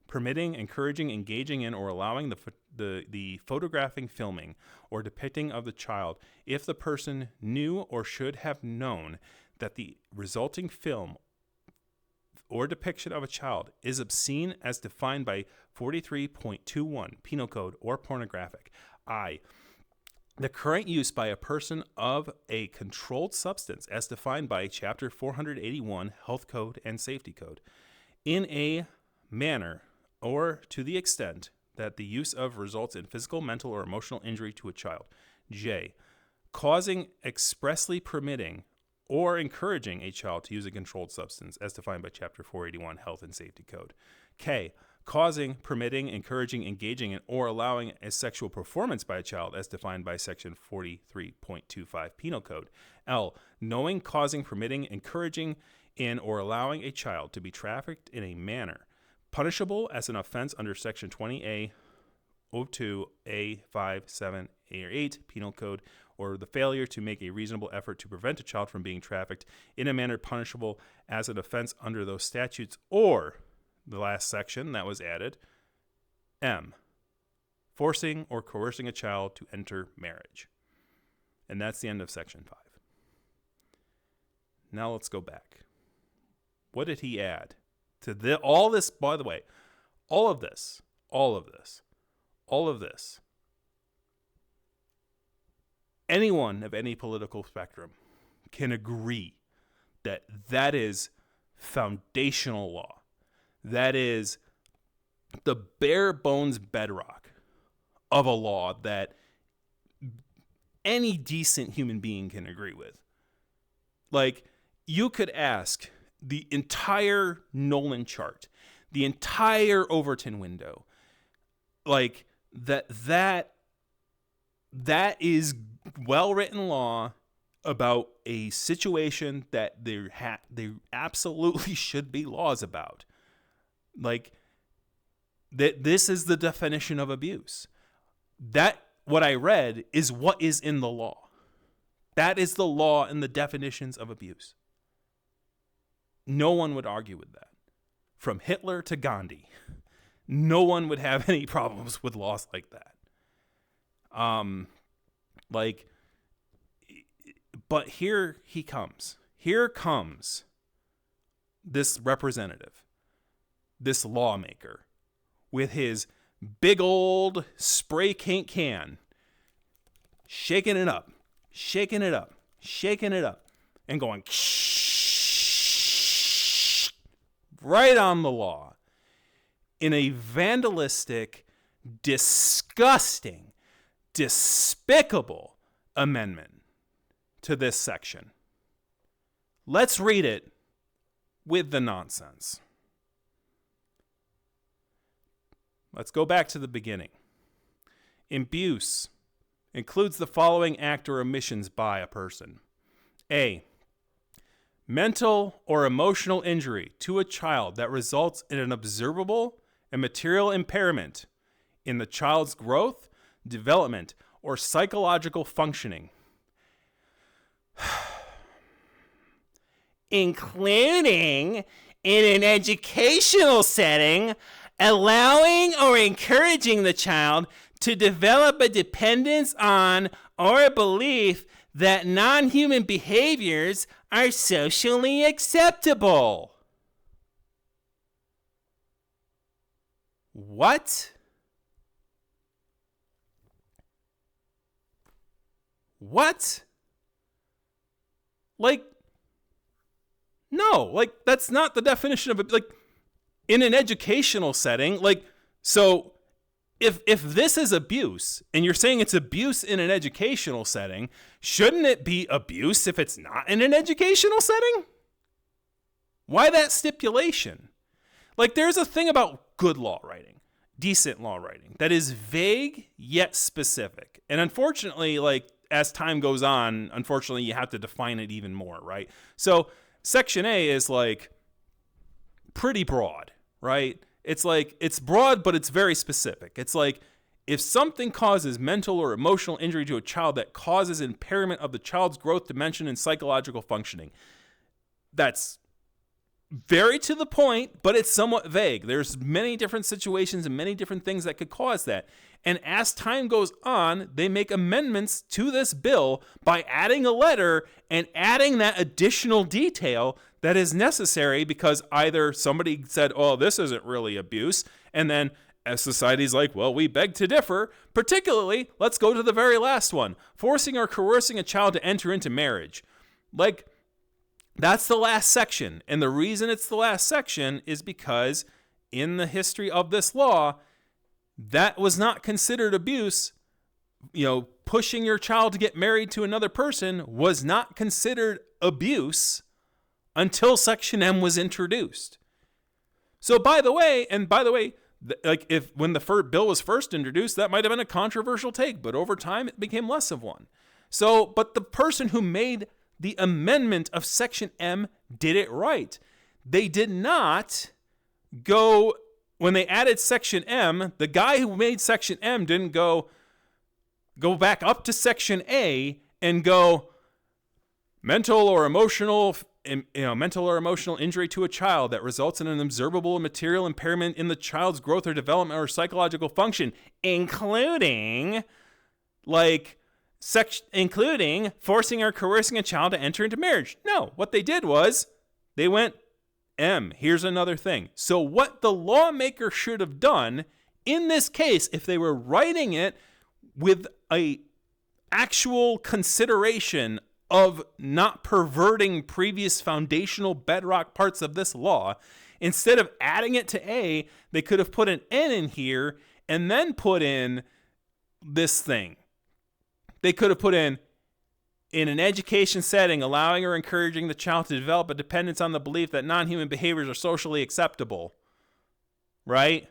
permitting, encouraging, engaging in, or allowing the photographing, filming, or depicting of the child if the person knew or should have known that the resulting film or depiction of a child is obscene as defined by 43.21 Penal Code or pornographic. I, the current use by a person of a controlled substance as defined by Chapter 481 Health Code and Safety Code in a manner or to the extent that the use of results in physical, mental, or emotional injury to a child. J, causing, expressly permitting, or encouraging a child to use a controlled substance as defined by Chapter 481 Health and Safety Code. K, causing, permitting, encouraging, engaging in, or allowing a sexual performance by a child as defined by section 43.25 Penal Code. L, knowing, causing, permitting, encouraging in, or allowing a child to be trafficked in a manner punishable as an offense under section 20A, 02, A, 5, 7, A, or 8 Penal Code, or the failure to make a reasonable effort to prevent a child from being trafficked in a manner punishable as an offense under those statutes, or the last section that was added, M, forcing or coercing a child to enter marriage. And that's the end of section 5. Now let's go back. What did he add to all this? By the way, all of this, anyone of any political spectrum can agree that that is foundational law. That is the bare bones bedrock of a law that any decent human being can agree with. Like, you could ask the entire Nolan chart, the entire Overton window, like that is well-written law about a situation that there absolutely should be laws about. Like, that this is the definition of abuse. That, what I read, is what is in the law. That is the law and the definitions of abuse. No one would argue with that. From Hitler to Gandhi, no one would have any problems with laws like that. But here he comes. Here comes this representative, this lawmaker, with his big old spray paint can, shaking it up, and going right on the law in a vandalistic, disgusting, despicable amendment to this section. Let's read it with the nonsense. Let's go back to the beginning. Abuse includes the following act or omissions by a person. A, mental or emotional injury to a child that results in an observable and material impairment in the child's growth, development, or psychological functioning, including in an educational setting, allowing or encouraging the child to develop a dependence on or a belief that non-human behaviors are socially acceptable. What? Like, no, like, that's not the definition of it. Like, in an educational setting, like, so if this is abuse and you're saying it's abuse in an educational setting, shouldn't it be abuse if it's not in an educational setting? Why that stipulation? Like, there's a thing about good law writing, decent law writing, that is vague yet specific. And unfortunately, like, as time goes on, unfortunately, you have to define it even more, right? So Section A is, like, pretty broad, right? It's like, it's broad, but it's very specific. It's like, if something causes mental or emotional injury to a child that causes impairment of the child's growth, dimension, and psychological functioning. That's very to the point, but it's somewhat vague. There's many different situations and many different things that could cause that. And as time goes on, they make amendments to this bill by adding a letter and adding that additional detail that is necessary because either somebody said, oh, this isn't really abuse, and then as society's like, well, we beg to differ. Particularly, let's go to the very last one, forcing or coercing a child to enter into marriage. Like, that's the last section. And the reason it's the last section is because in the history of this law, that was not considered abuse. You know, pushing your child to get married to another person was not considered abuse until Section M was introduced. So by the way, like if when the bill was first introduced, that might have been a controversial take, but over time it became less of one. So, but the person who made the amendment of Section M did it right. They did not go, when they added Section M, the guy who made Section M didn't go back up to Section A and go, mental or emotional injury to a child that results in an observable material impairment in the child's growth or development or psychological function, including forcing or coercing a child to enter into marriage. No, what they did was they went, M, here's another thing. So what the lawmaker should have done in this case, if they were writing it with a actual consideration of not perverting previous foundational bedrock parts of this law, instead of adding it to A, they could have put an N in here and then put in this thing. They could have put in an education setting, allowing or encouraging the child to develop a dependence on the belief that non-human behaviors are socially acceptable. Right?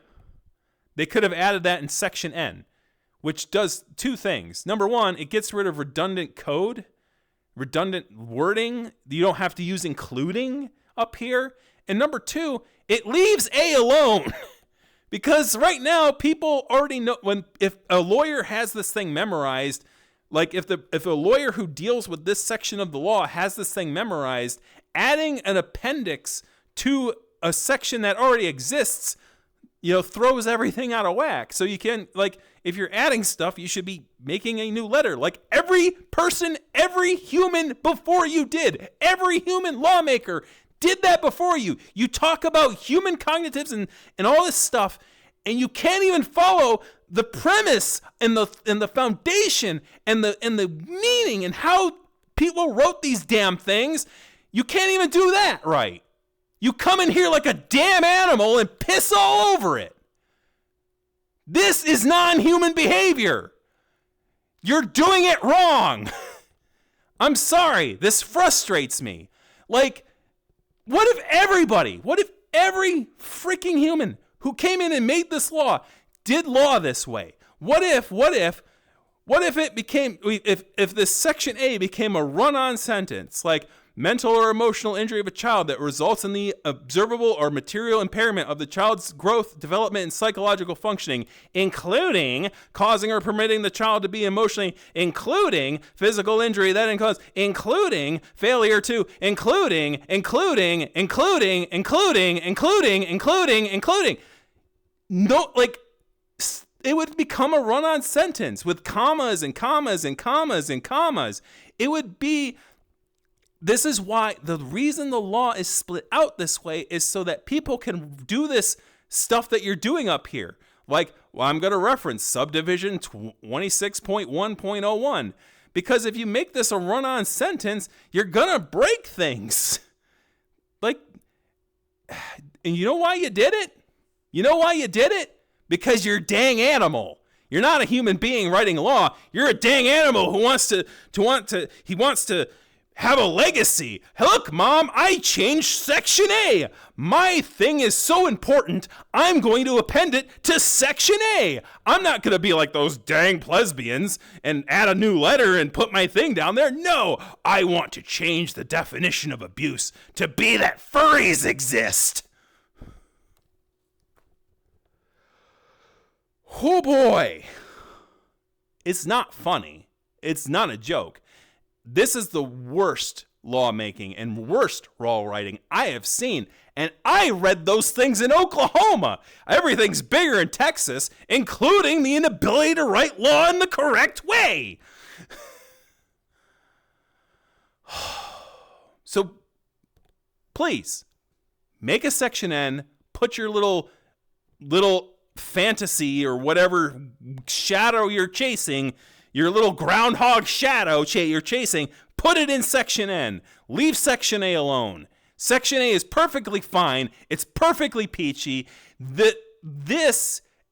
They could have added that in Section N, which does two things. Number one, it gets rid of redundant code, redundant wording. You don't have to use including up here. And number two, it leaves A alone. Because right now, people already know if a lawyer has this thing memorized, like if a lawyer who deals with this section of the law has this thing memorized, adding an appendix to a section that already exists, throws everything out of whack. So you can, if you're adding stuff, you should be making a new letter. Like every person, every human before you did, every human lawmaker did that before you. You talk about human cognitives and all this stuff, and you can't even follow the premise and the foundation and the meaning and how people wrote these damn things. You can't even do that right. You come in here like a damn animal and piss all over it. This is non-human behavior. You're doing it wrong. I'm sorry. This frustrates me. What if every freaking human who came in and made this law did law this way? What if it became, if this Section A became a run-on sentence, like mental or emotional injury of a child that results in the observable or material impairment of the child's growth, development, and psychological functioning, including causing or permitting the child to be emotionally, including physical injury that includes, including failure to, including. No, it would become a run-on sentence with commas and commas and commas and commas. It would be, this is why the reason the law is split out this way is so that people can do this stuff that you're doing up here. I'm going to reference subdivision 26.1.01, because if you make this a run-on sentence, you're going to break things. And you know why you did it? Because you're a dang animal. You're not a human being writing law. You're a dang animal who wants to have a legacy. Look, Mom, I changed Section A. My thing is so important, I'm going to append it to Section A. I'm not going to be like those dang lesbians and add a new letter and put my thing down there. No, I want to change the definition of abuse to be that furries exist. Oh boy. It's not funny. It's not a joke. This is the worst lawmaking and worst law writing I have seen. And I read those things in Oklahoma. Everything's bigger in Texas, including the inability to write law in the correct way. So please make a Section N, put your little fantasy or whatever shadow you're chasing, your little groundhog shadow you're chasing, put it in Section N. Leave Section A alone. Section A is perfectly fine. It's perfectly peachy.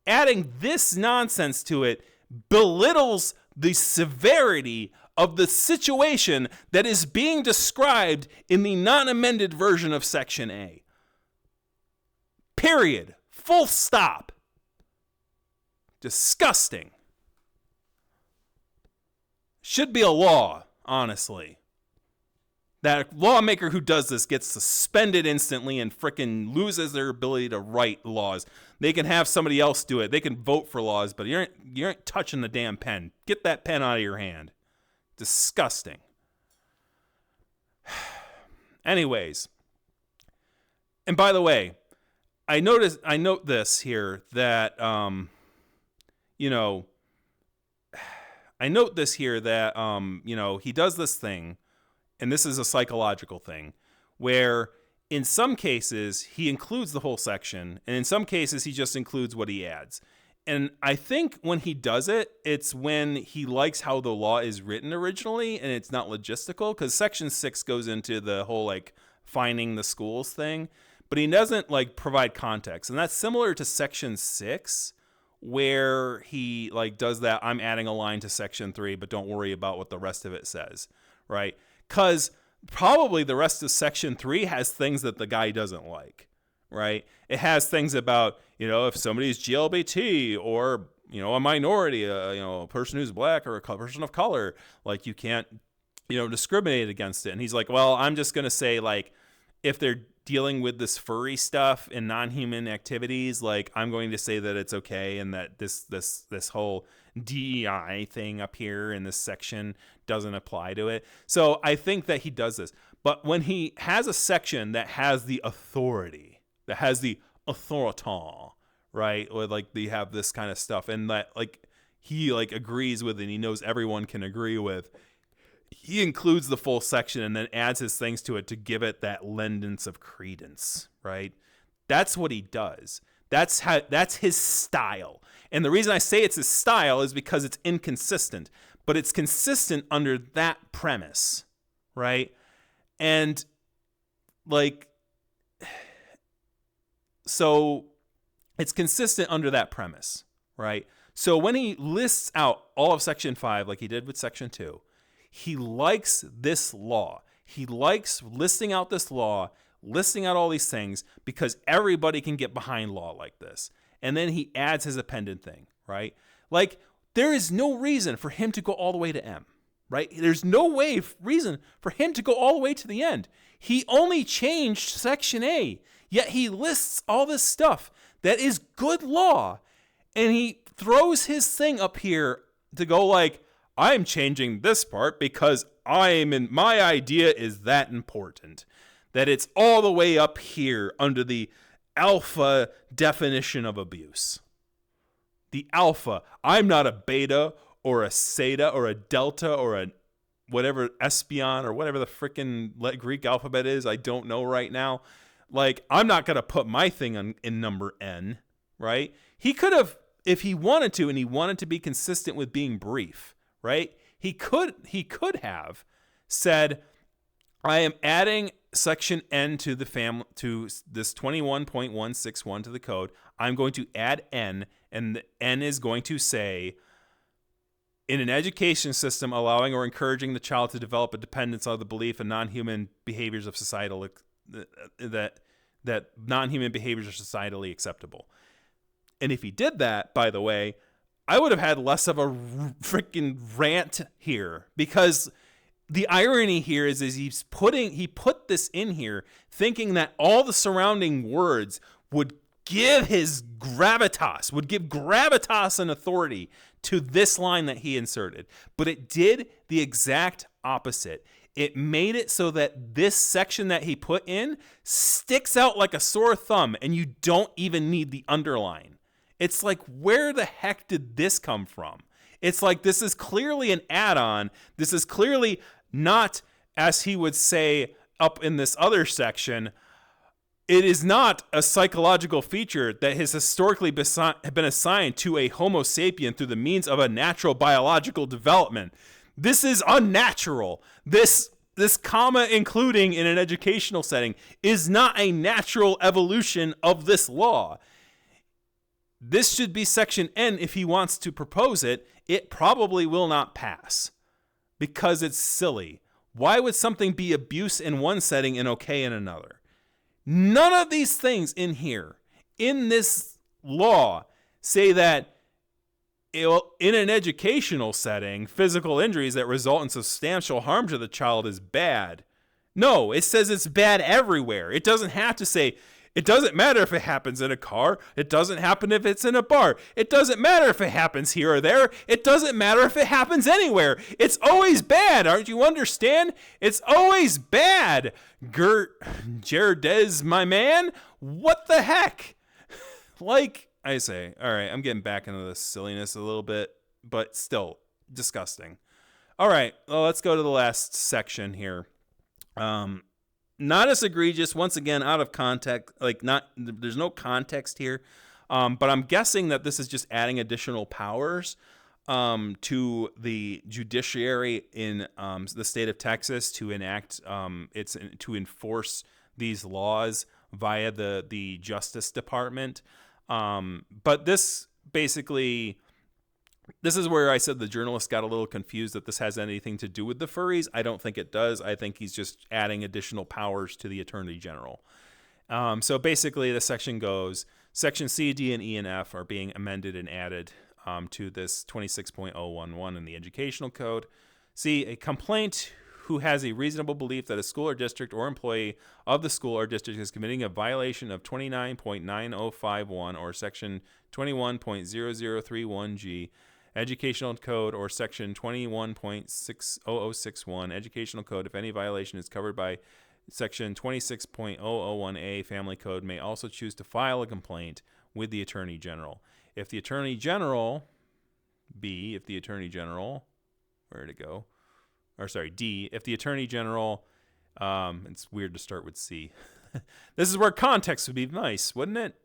Adding this nonsense to it belittles the severity of the situation that is being described in the non-amended version of Section A. Period. Full stop. Disgusting. Should be a law, honestly. That lawmaker who does this gets suspended instantly and frickin' loses their ability to write laws. They can have somebody else do it. They can vote for laws, but you aren't touching the damn pen. Get that pen out of your hand. Disgusting. Anyways. And by the way, I note this here that, he does this thing, and this is a psychological thing, where in some cases he includes the whole section, and in some cases he just includes what he adds. And I think when he does it, it's when he likes how the law is written originally, and it's not logistical, because Section 6 goes into the whole, like, finding the schools thing, but he doesn't, like, provide context. And that's similar to Section 6, where he, like, does that, I'm adding a line to Section 3, but don't worry about what the rest of it says, right? Because probably the rest of Section 3 has things that the guy doesn't like, right? It has things about, if somebody's GLBT or, a minority, a person who's black or a person of color, like, you can't, discriminate against it. And he's like, well, I'm just going to say, like, if they're dealing with this furry stuff and non-human activities, like, I'm going to say that it's okay, and that this whole DEI thing up here in this section doesn't apply to it. So I think that he does this. But when he has a section that has the authority, that has the authoritas, right? Or like they have this kind of stuff, and that like he like agrees with, and he knows everyone can agree with, he includes the full section and then adds his things to it to give it that lendance of credence, right? That's what he does. That's his style. And the reason I say it's his style is because it's inconsistent, but it's consistent under that premise, right? And like, so it's consistent under that premise, right? So when he lists out all of Section 5, like he did with Section 2, he likes this law. He likes listing out this law, listing out all these things, because everybody can get behind law like this. And then he adds his appended thing, right? Like, there is no reason for him to go all the way to M, right? There's no reason for him to go all the way to the end. He only changed Section A, yet he lists all this stuff that is good law, and he throws his thing up here to go like, I'm changing this part because my idea is that important, that it's all the way up here under the alpha definition of abuse. The alpha. I'm not a beta or a zeta or a delta or a whatever espion or whatever the freaking Greek alphabet is. I don't know right now. Like, I'm not going to put my thing in number N, right? He could have, if he wanted to, and he wanted to be consistent with being brief, right? He could have said, I am adding Section N to the to this 21.161 to the code. I'm going to add N, and the N is going to say, in an education system allowing or encouraging the child to develop a dependence on the belief in non-human behaviors of societal that non-human behaviors are societally acceptable. And if he did that, by the way, I would have had less of a freaking rant here, because the irony here is he put this in here thinking that all the surrounding words would give gravitas and authority to this line that he inserted. But it did the exact opposite. It made it so that this section that he put in sticks out like a sore thumb, and you don't even need the underline. It's like, where the heck did this come from? It's like, this is clearly an add-on. This is clearly not, as he would say up in this other section, it is not a psychological feature that has historically been assigned to a Homo sapien through the means of a natural biological development. This is unnatural. This comma including in an educational setting is not a natural evolution of this law. This should be Section N if he wants to propose it. It probably will not pass because it's silly. Why would something be abuse in one setting and okay in another? None of these things in here, in this law, say that in an educational setting, physical injuries that result in substantial harm to the child is bad. No, it says it's bad everywhere. It doesn't have to say, it doesn't matter if it happens in a car. It doesn't happen if it's in a bar. It doesn't matter if it happens here or there. It doesn't matter if it happens anywhere. It's always bad. Aren't you understand? It's always bad. Gert Gerdez, my man. What the heck? Like I say, all right, I'm getting back into this silliness a little bit, but still disgusting. All right, well, let's go to the last section here. Not as egregious, once again, out of context, there's no context here. But I'm guessing that this is just adding additional powers to the judiciary in the state of Texas to enact to enforce these laws via the Justice Department. But this basically, this is where I said the journalist got a little confused that this has anything to do with the furries. I don't think it does. I think he's just adding additional powers to the Attorney General. So basically the section goes, Section C, D, and E, and F are being amended and added to this 26.011 in the Educational Code. C, a complaint who has a reasonable belief that a school or district or employee of the school or district is committing a violation of 29.9051 or Section 21.0031G Educational Code or Section 21.60061 Educational Code, if any violation is covered by Section 26.001A Family Code, may also choose to file a complaint with the Attorney General. If the Attorney General, D, if the Attorney General, it's weird to start with C. This is where context would be nice, wouldn't it?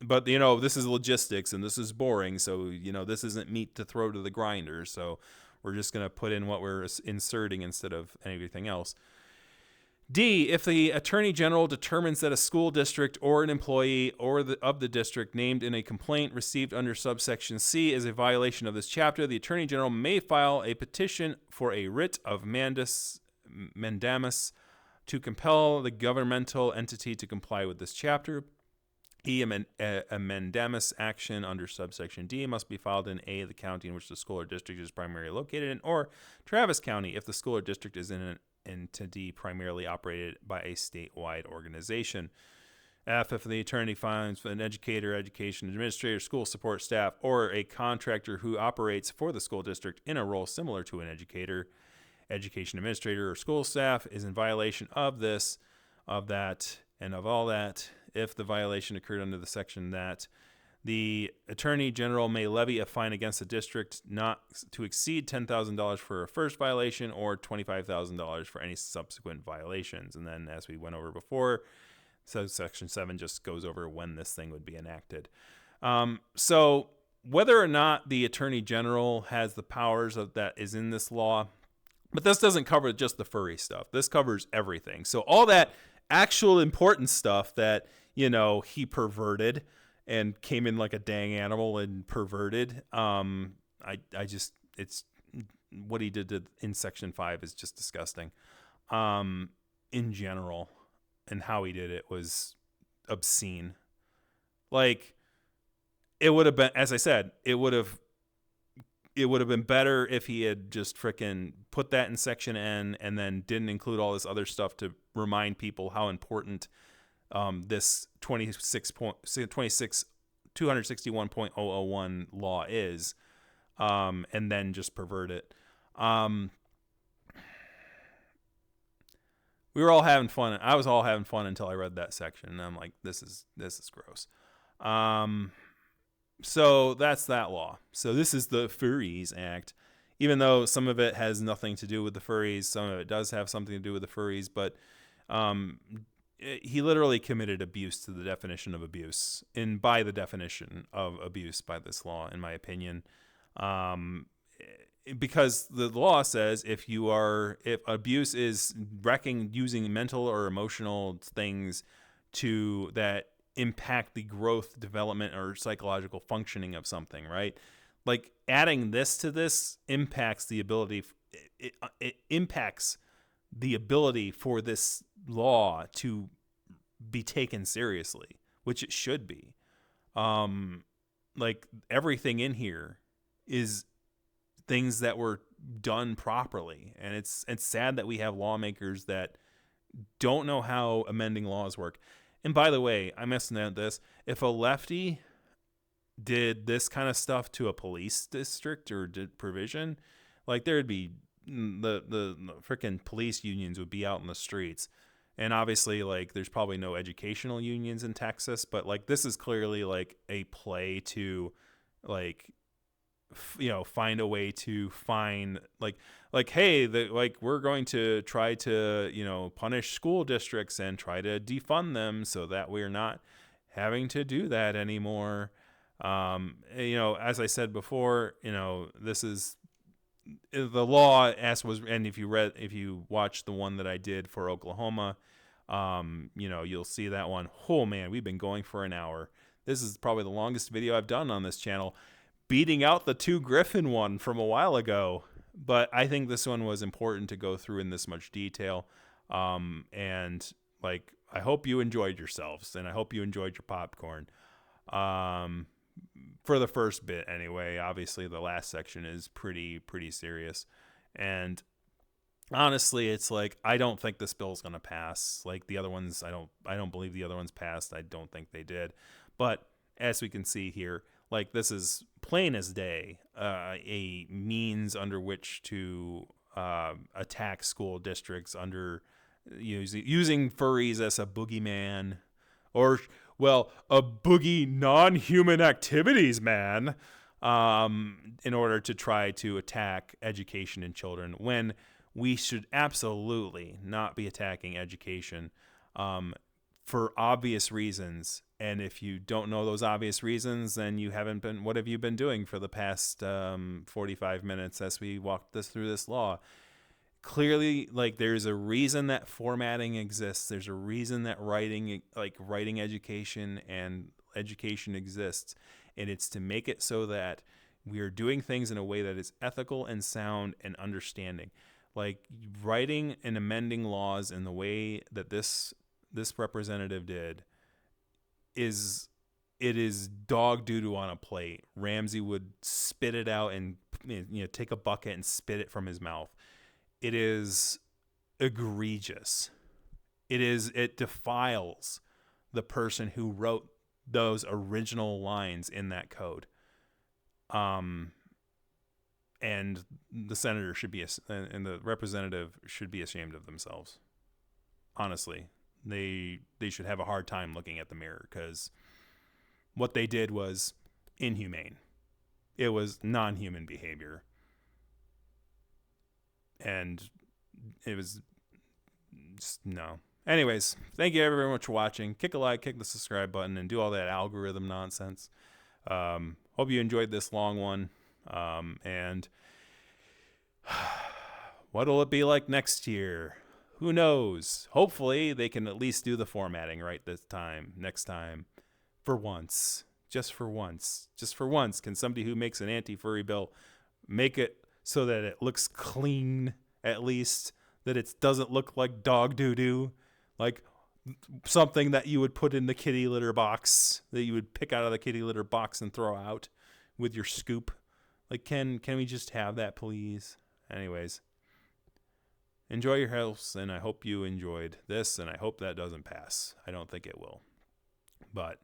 But this is logistics and this is boring, so this isn't meat to throw to the grinder, so we're just going to put in what we're inserting instead of anything else. D, if the Attorney General determines that a school district or an employee of the district named in a complaint received under subsection C is a violation of this chapter, the Attorney General may file a petition for a writ of mandamus to compel the governmental entity to comply with this chapter. E, a mandamus action under subsection D must be filed in A, the county in which the school or district is primarily located in, or Travis County if the school or district is in an entity primarily operated by a statewide organization. F, if the attorney finds an educator, education administrator, school support staff, or a contractor who operates for the school district in a role similar to an educator, education administrator, or school staff is in violation of this, of that, and of all that, if the violation occurred under the section that, the Attorney General may levy a fine against the district not to exceed $10,000 for a first violation or $25,000 for any subsequent violations. And then, as we went over before, so Section 7 just goes over when this thing would be enacted. So whether or not the Attorney General has the powers that is in this law, but this doesn't cover just the furry stuff. This covers everything. So all that actual important stuff that, he perverted and came in like a dang animal and perverted. It's what he did in Section 5 is just disgusting. In general, and how he did it was obscene. It would have been, as I said, it would have been better if he had just frickin' put that in Section N and then didn't include all this other stuff to remind people how important this 261.001 law is, and then just pervert it. We were all having fun. I was all having fun until I read that section, and I'm like, this is gross. So that's that law. So this is the Furries Act. Even though some of it has nothing to do with the furries, some of it does have something to do with the furries, but he literally committed abuse to the definition of abuse, and by the definition of abuse by this law, in my opinion, because the law says if abuse is using mental or emotional things that impact the growth, development, or psychological functioning of something, right? Like adding this to this impacts the ability. It impacts the ability for this law to be taken seriously, which it should be. Like everything in here is things that were done properly. And it's sad that we have lawmakers that don't know how amending laws work. And by the way, I must note this. If a lefty did this kind of stuff to a police district or did provision, like there'd be the freaking police unions would be out in the streets. And obviously, like, there's probably no educational unions in Texas, but like this is clearly like a play to like find a way to find like hey, we're going to try to punish school districts and try to defund them so that we're not having to do that anymore. As I said before, this is the law as was, and if you watch the one that I did for Oklahoma, you'll see that one. Oh man, we've been going for an hour. This is probably the longest video I've done on this channel, beating out the 2 Griffin one from a while ago. But I think this one was important to go through in this much detail. And like, I hope you enjoyed yourselves, and I hope you enjoyed your popcorn. For the first bit anyway. Obviously the last section is pretty serious, and honestly it's like I don't think this bill is going to pass. Like the other ones, I don't believe the other ones passed. I don't think they did. But as we can see here, like this is plain as day a means under which to attack school districts under using furries as a boogeyman, or a boogie non-human activities man, in order to try to attack education in children, when we should absolutely not be attacking education for obvious reasons. And if you don't know those obvious reasons, then what have you been doing for the past 45 minutes as we walked through this law? Clearly, like, there's a reason that formatting exists. There's a reason that writing education and education exists. And it's to make it so that we are doing things in a way that is ethical and sound and understanding. Like, writing and amending laws in the way that this representative did is dog doo-doo on a plate. Ramsey would spit it out and take a bucket and spit it from his mouth. It is egregious. It defiles the person who wrote those original lines in that code. And the senator and the representative should be ashamed of themselves. Honestly, they should have a hard time looking at the mirror, because what they did was inhumane. It was non-human behavior. And it was just no. Anyways, thank you very much for watching. Kick a like, kick the subscribe button, and do all that algorithm nonsense. Hope you enjoyed this long one. And what'll it be like next year? Who knows? Hopefully they can at least do the formatting right next time. For once. Just for once. Can somebody who makes an anti-furry bill make it so that it looks clean, at least, that it doesn't look like dog doo-doo, like something that you would put in the kitty litter box, that you would pick out of the kitty litter box and throw out with your scoop. Like, can we just have that, please? Anyways, enjoy your health, and I hope you enjoyed this, and I hope that doesn't pass. I don't think it will. But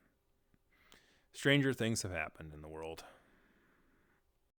stranger things have happened in the world.